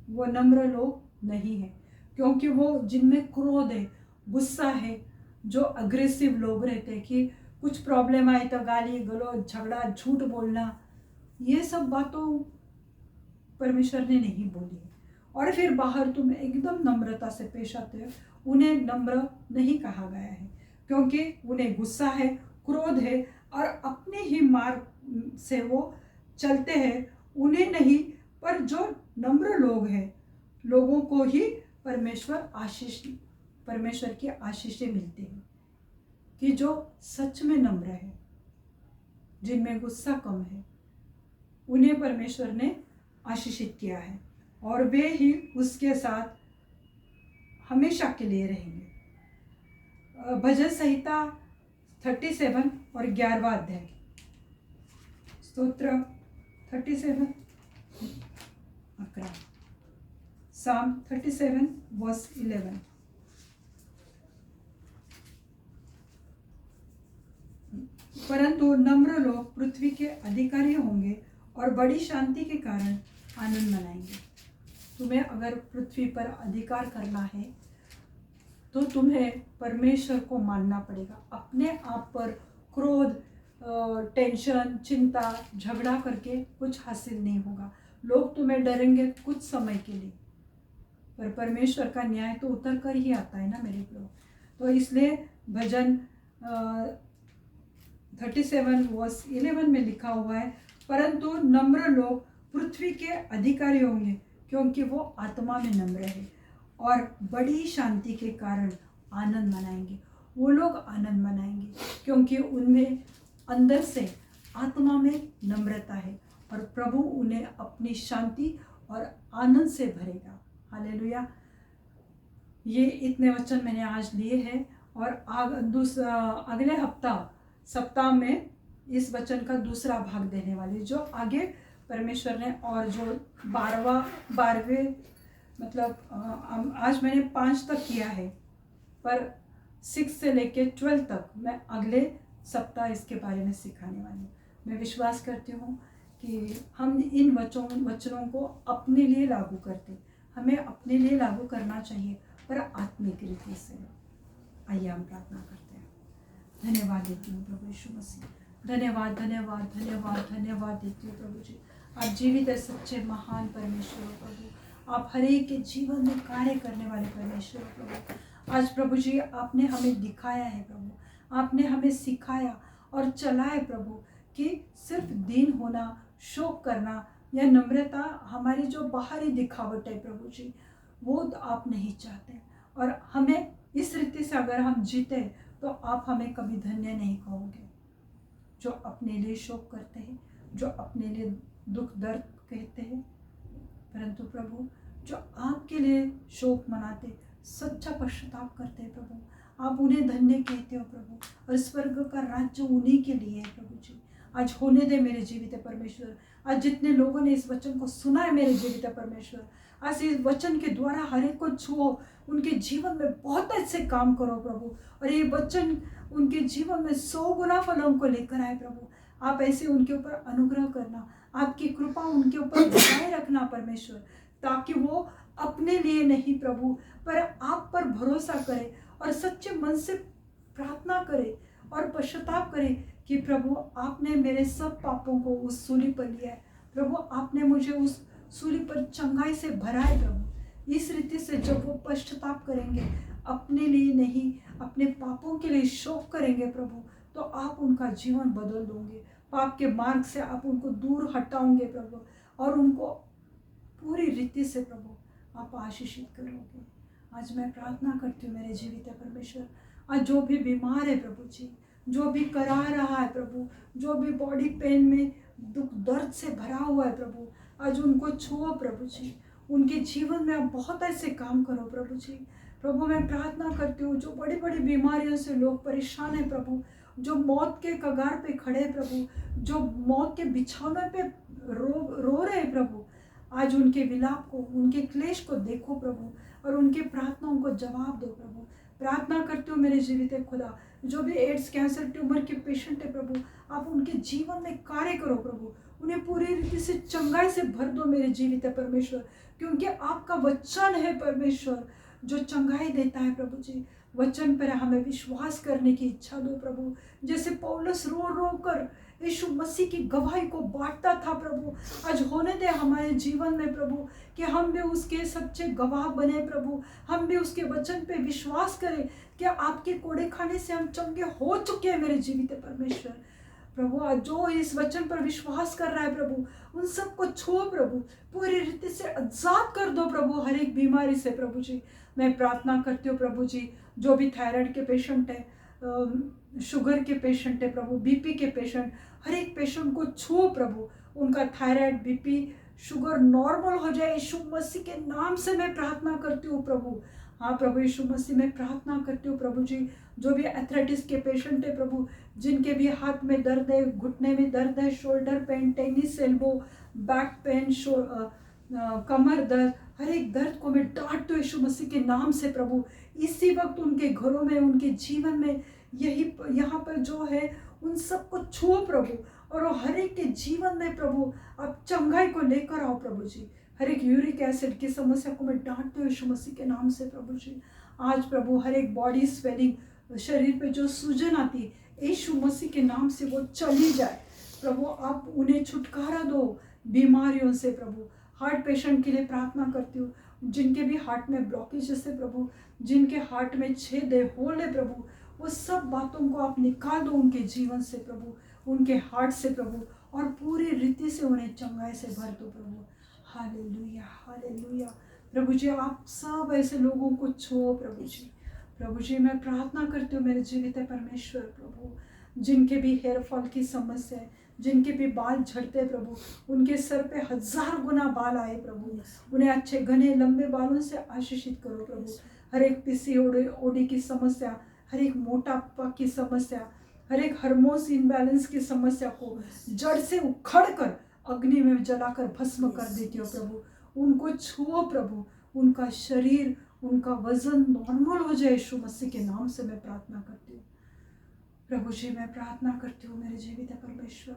वो नम्र लोग नहीं है, क्योंकि वो जिनमें क्रोध है, गुस्सा है, जो अग्रेसिव लोग रहते हैं कि कुछ प्रॉब्लम आए तो गाली गलौज, झगड़ा, झूठ बोलना, ये सब बातों परमेश्वर ने नहीं बोली है। और फिर बाहर तुम एकदम नम्रता से पेश आते हो, उन्हें नम्र नहीं कहा गया है, क्योंकि उन्हें गुस्सा है, क्रोध है और अपने ही मार्ग से वो चलते हैं। उन्हें नहीं, पर जो नम्र लोग हैं, लोगों को ही परमेश्वर की आशीषें मिलती हैं। कि जो सच में नम्र है, जिनमें गुस्सा कम है, उन्हें परमेश्वर ने आशीषित किया है और वे ही उसके साथ हमेशा के लिए रहेंगे। भजन संहिता 37 और 11वां अध्याय, स्तोत्र 37 11, Psalm 37 verse 11। परंतु नम्र लोग पृथ्वी के अधिकारी होंगे और बड़ी शांति के कारण आनंद मनाएंगे। तुम्हें अगर पृथ्वी पर अधिकार करना है तो तुम्हें परमेश्वर को मानना पड़ेगा। अपने आप पर क्रोध, टेंशन, चिंता, झगड़ा करके कुछ हासिल नहीं होगा। लोग तुम्हें डरेंगे कुछ समय के लिए, पर परमेश्वर का न्याय तो उतर कर ही आता है ना मेरे लोग। तो इसलिए भजन 37 वर्स 11 में लिखा हुआ है, परंतु नम्र लोग पृथ्वी के अधिकारी होंगे, क्योंकि वो आत्मा में नम्र है और बड़ी शांति के कारण आनंद मनाएंगे। वो लोग आनंद मनाएंगे क्योंकि उनमें अंदर से आत्मा में नम्रता है और प्रभु उन्हें अपनी शांति और आनंद से भरेगा। हालेलुया। ये इतने वचन मैंने आज लिए हैं और अगले सप्ताह में इस वचन का दूसरा भाग देने वाले, जो आगे परमेश्वर ने, और जो 12वें मतलब आज मैंने 5 तक किया है, पर 6 से लेके 12 तक मैं अगले सप्ताह इसके बारे में सिखाने वाली हूँ। मैं विश्वास करती हूँ कि हम इन वचनों को अपने लिए लागू करते, हमें अपने लिए लागू करना चाहिए, पर आत्मिक रीति से। आइए हम प्रार्थना करते हैं। धन्यवाद देती हूँ प्रभु यीशु मसीह, धन्यवाद धन्यवाद धन्यवाद धन्यवाद देती हूँ प्रभु जी। आप जीवित है, सच्चे महान परमेश्वर हो प्रभु। आप हर एक के जीवन में कार्य करने वाले परमेश्वर हो प्रभु। आज प्रभु जी आपने हमें दिखाया है प्रभु, आपने हमें सिखाया और चलाया प्रभु कि सिर्फ दीन होना, शोक करना या नम्रता हमारी जो बाहरी दिखावट है प्रभु जी, वो आप नहीं चाहते। और हमें इस रीति से अगर हम जीते तो आप हमें कभी धन्य नहीं कहोगे। जो अपने लिए शोक करते हैं, जो अपने लिए दुख दर्द कहते हैं, परंतु प्रभु जो आपके लिए शोक मनाते, सच्चा पश्चाताप करते हैं प्रभु, आप उन्हें धन्य कहते हो प्रभु। और स्वर्ग का राज्य उन्हीं के लिए है प्रभु जी। आज होने दे मेरे जीवित परमेश्वर। आज जितने लोगों ने इस वचन को सुना है मेरे जीवित परमेश्वर, आज इस वचन के द्वारा हर एक को छुओ, उनके जीवन में बहुत अच्छे काम करो प्रभु, और ये वचन उनके जीवन में 100 गुना फलों को लेकर आए प्रभु। आप ऐसे उनके ऊपर अनुग्रह करना, आपकी कृपा उनके ऊपर बनाए रखना परमेश्वर, ताकि वो अपने लिए नहीं प्रभु, पर आप पर भरोसा करे और सच्चे मन से प्रार्थना करे और पश्चाताप करे कि प्रभु आपने मेरे सब पापों को उस सूली पर लिया है प्रभु, आपने मुझे उस सूली पर चंगाई से भरा है प्रभु। इस रीति से जब वो पश्चाताप करेंगे, अपने लिए नहीं अपने पापों के लिए शोक करेंगे प्रभु, तो आप उनका जीवन बदल दोगे। पाप के मार्ग से आप उनको दूर हटाओगे प्रभु, और उनको पूरी रीति से प्रभु आप आशीषित करोगे। आज मैं प्रार्थना करती हूँ मेरे जीवित परमेश्वर, आज जो भी बीमार है प्रभु जी, जो भी करा रहा है प्रभु, जो भी बॉडी पेन में दुख दर्द से भरा हुआ है प्रभु, आज उनको छुओ प्रभु जी, उनके जीवन में आप बहुत ऐसे काम करो प्रभु जी। प्रभु मैं प्रार्थना करती हूँ जो बड़ी बड़ी बीमारियों से लोग परेशान है प्रभु, जो मौत के कगार पे खड़े हैं प्रभु, जो मौत के बिछौने पे रो रहे हैं प्रभु, आज उनके विलाप को, उनके क्लेश को देखो प्रभु, और उनके प्रार्थनाओं को जवाब दो प्रभु। प्रार्थना करते हो मेरे जीवित खुदा, जो भी एड्स, कैंसर, ट्यूमर के पेशेंट है प्रभु, आप उनके जीवन में कार्य करो प्रभु, उन्हें पूरी रीति से चंगाई से भर दो मेरे जीवित परमेश्वर, क्योंकि आपका वचन है परमेश्वर जो चंगाई देता है प्रभु जी। वचन पर हमें विश्वास करने की इच्छा दो प्रभु, जैसे पौलुस रो रो कर यीशु मसीह की गवाही को बांटता था प्रभु, आज होने दे हमारे जीवन में प्रभु कि हम भी उसके सच्चे गवाह बने प्रभु, हम भी उसके वचन पे विश्वास करें कि आपके कोड़े खाने से हम चंगे हो चुके हैं मेरे जीवित परमेश्वर। प्रभु आज जो इस वचन पर विश्वास कर रहा है प्रभु, उन सबको छुओ प्रभु, पूरी रीति से आजाद कर दो प्रभु हर एक बीमारी से प्रभु जी। मैं प्रार्थना करती हूँ प्रभु जी, जो भी थायराइड के पेशेंट है, शुगर के पेशेंट है प्रभु, बीपी के पेशेंट, हर एक पेशेंट को छुओ प्रभु, उनका थायराइड बीपी शुगर नॉर्मल हो जाए यीशु मसीह के नाम से मैं प्रार्थना करती हूँ प्रभु। हाँ प्रभु यीशु मसीह मैं प्रार्थना करती हूँ प्रभु जी, जो भी एथलेटिक्स के पेशेंट है प्रभु, जिनके भी हाथ में दर्द है, घुटने में दर्द है, shoulder pain, tennis elbow, back pain, कमर दर्द, हर एक दर्द को मैं डांटती हूँ यीशु मसीह के नाम से प्रभु। इसी वक्त उनके घरों में, उनके जीवन में, यही यहाँ पर जो है उन सबको छुओ प्रभु, और हर एक के जीवन में प्रभु आप चंगाई को लेकर आओ प्रभु जी। हर एक यूरिक एसिड की समस्या को मैं डांटती हूँ यीशु मसीह के नाम से प्रभु जी। आज प्रभु हर एक बॉडी स्वेलिंग, शरीर पे जो सूजन आती है यीशु मसीह के नाम से वो चली जाए प्रभु। आप उन्हें छुटकारा दो बीमारियों से प्रभु। हार्ट पेशेंट के लिए प्रार्थना करती हूँ, जिनके भी हार्ट में ब्लॉकेजेस है प्रभु, जिनके हार्ट में छेद है, होल है प्रभु, वो सब बातों को आप निकाल दो उनके जीवन से प्रभु, उनके हार्ट से प्रभु, और पूरी रीति से उन्हें चंगाई से भर दो प्रभु। हालेलुया हालेलुया प्रभु जी, आप सब ऐसे लोगों को छुओ प्रभु जी। प्रभु जी मैं प्रार्थना करती हूँ मेरे जीवित परमेश्वर प्रभु, जिनके भी हेयर फॉल की समस्या है, जिनके भी बाल झड़ते प्रभु, उनके सर पे 1000 गुना बाल आए प्रभु, उन्हें अच्छे घने लंबे बालों से आशीषित करो प्रभु। हर एक पीसीओडी की समस्या, हर एक मोटापा की समस्या, हर एक हार्मोन्स इनबैलेंस की समस्या को जड़ से उखड़ कर अग्नि में जलाकर भस्म कर देती हो प्रभु। उनको छुओ प्रभु, उनका शरीर, उनका वजन नॉर्मल हो जाए यीशु मसीह के नाम से मैं प्रार्थना करती हूँ प्रभु जी। मैं प्रार्थना करती हूँ मेरे जीवित परमेश्वर,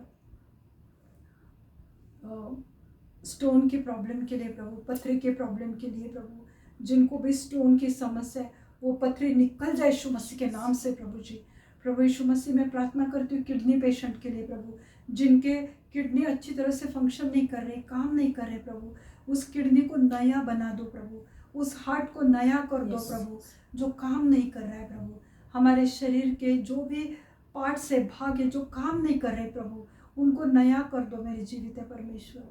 स्टोन की प्रॉब्लम के लिए प्रभु, पथरी के प्रॉब्लम के लिए प्रभु, जिनको भी स्टोन की समस्या है वो पथरी निकल जाए यीशु मसीह के नाम से प्रभु जी। प्रभु यीशु मसीह मैं प्रार्थना करती हूँ किडनी पेशेंट के लिए प्रभु, जिनके किडनी अच्छी तरह से फंक्शन नहीं कर रहे, काम नहीं कर रहे प्रभु, उस किडनी को नया बना दो प्रभु, उस हार्ट को नया कर दो प्रभु जो काम नहीं कर रहा है प्रभु। हमारे शरीर के जो भी पार्ट से भाग है जो काम नहीं कर रहे प्रभु, उनको नया कर दो मेरे जीवित परमेश्वर।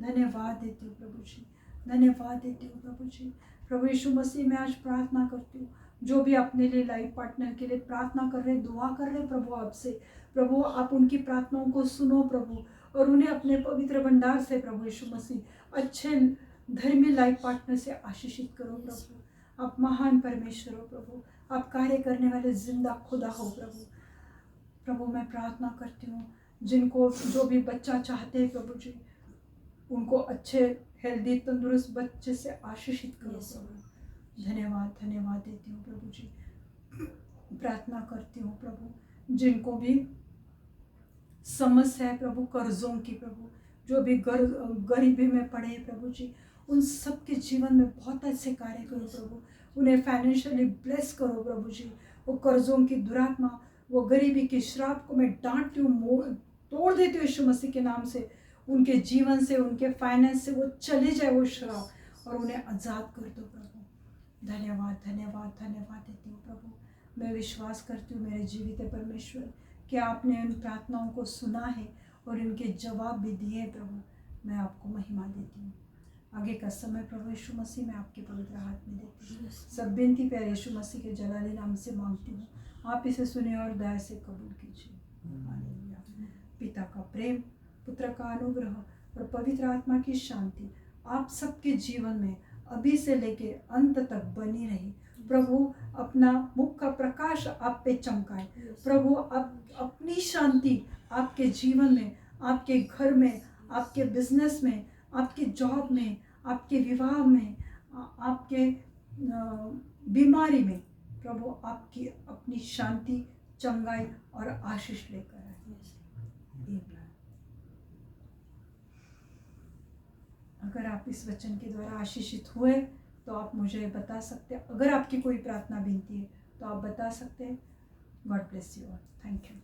धन्यवाद देती हूँ प्रभु जी, धन्यवाद देती हूँ प्रभु जी। प्रभु यीशु मसीह मैं आज प्रार्थना करती हूँ, जो भी अपने लिए लाइफ पार्टनर के लिए प्रार्थना कर रहे, दुआ कर रहे प्रभु आपसे, प्रभु आप उनकी प्रार्थनाओं को सुनो प्रभु, और उन्हें अपने पवित्र भंडार से प्रभु यीशु मसीह अच्छे धर्मी लाइफ पार्टनर से आशीषित करो प्रभु। आप महान परमेश्वर हो प्रभु, आप कार्य करने वाले जिंदा खुदा हो प्रभु। प्रभु मैं प्रार्थना करती हूँ जिनको जो भी बच्चा चाहते हैं प्रभु जी, उनको अच्छे हेल्दी तंदुरुस्त बच्चे से आशीषित करो प्रभु। धन्यवाद धन्यवाद देती हूँ प्रभु जी। प्रार्थना करती हूँ प्रभु जिनको भी समस्या है प्रभु कर्जों की प्रभु, जो भी गरीबी में पड़े हैं प्रभु जी, उन सब के जीवन में बहुत अच्छे कार्य करो प्रभु, उन्हें फाइनेंशियली ब्लेस करो प्रभु जी। वो कर्जों की दुरात्मा, वो गरीबी की श्राप को मैं डांटती हूँ, तोड़ देती हूँ यीशु मसीह के नाम से। उनके जीवन से, उनके फाइनेंस से वो चले जाए वो श्राप, और उन्हें आज़ाद कर दो प्रभु। धन्यवाद धन्यवाद धन्यवाद देती हूँ प्रभु। मैं विश्वास करती हूँ मेरे जीवित परमेश्वर कि आपने उन प्रार्थनाओं को सुना है और इनके जवाब भी दिए प्रभु। मैं आपको महिमा देती हूँ। आगे का समय प्रभु यीशु मसीह मैं आपके पवित्र हाथ में देती हूँ। सब बेनती प्यारे यीशु मसीह के जलाली नाम से मांगती हूँ, आप इसे सुने और दया से कबूल कीजिए। हालेलुया। पिता का प्रेम, पुत्र का अनुग्रह और पवित्र आत्मा की शांति आप सबके जीवन में अभी से लेके अंत तक बनी रही। प्रभु अपना मुख का प्रकाश आप पे चमकाए। प्रभु अपनी शांति आपके जीवन में, आपके घर में, आपके बिजनेस में, आपके जॉब में, आपके विवाह में, आपके बीमारी में, प्रभु आपकी अपनी शांति, चंगाई और आशीष लेकर आए। अगर आप इस वचन के द्वारा आशीषित हुए तो आप मुझे बता सकते हैं। अगर आपकी कोई प्रार्थना विनती है तो आप बता सकते हैं। God bless you all. Thank you.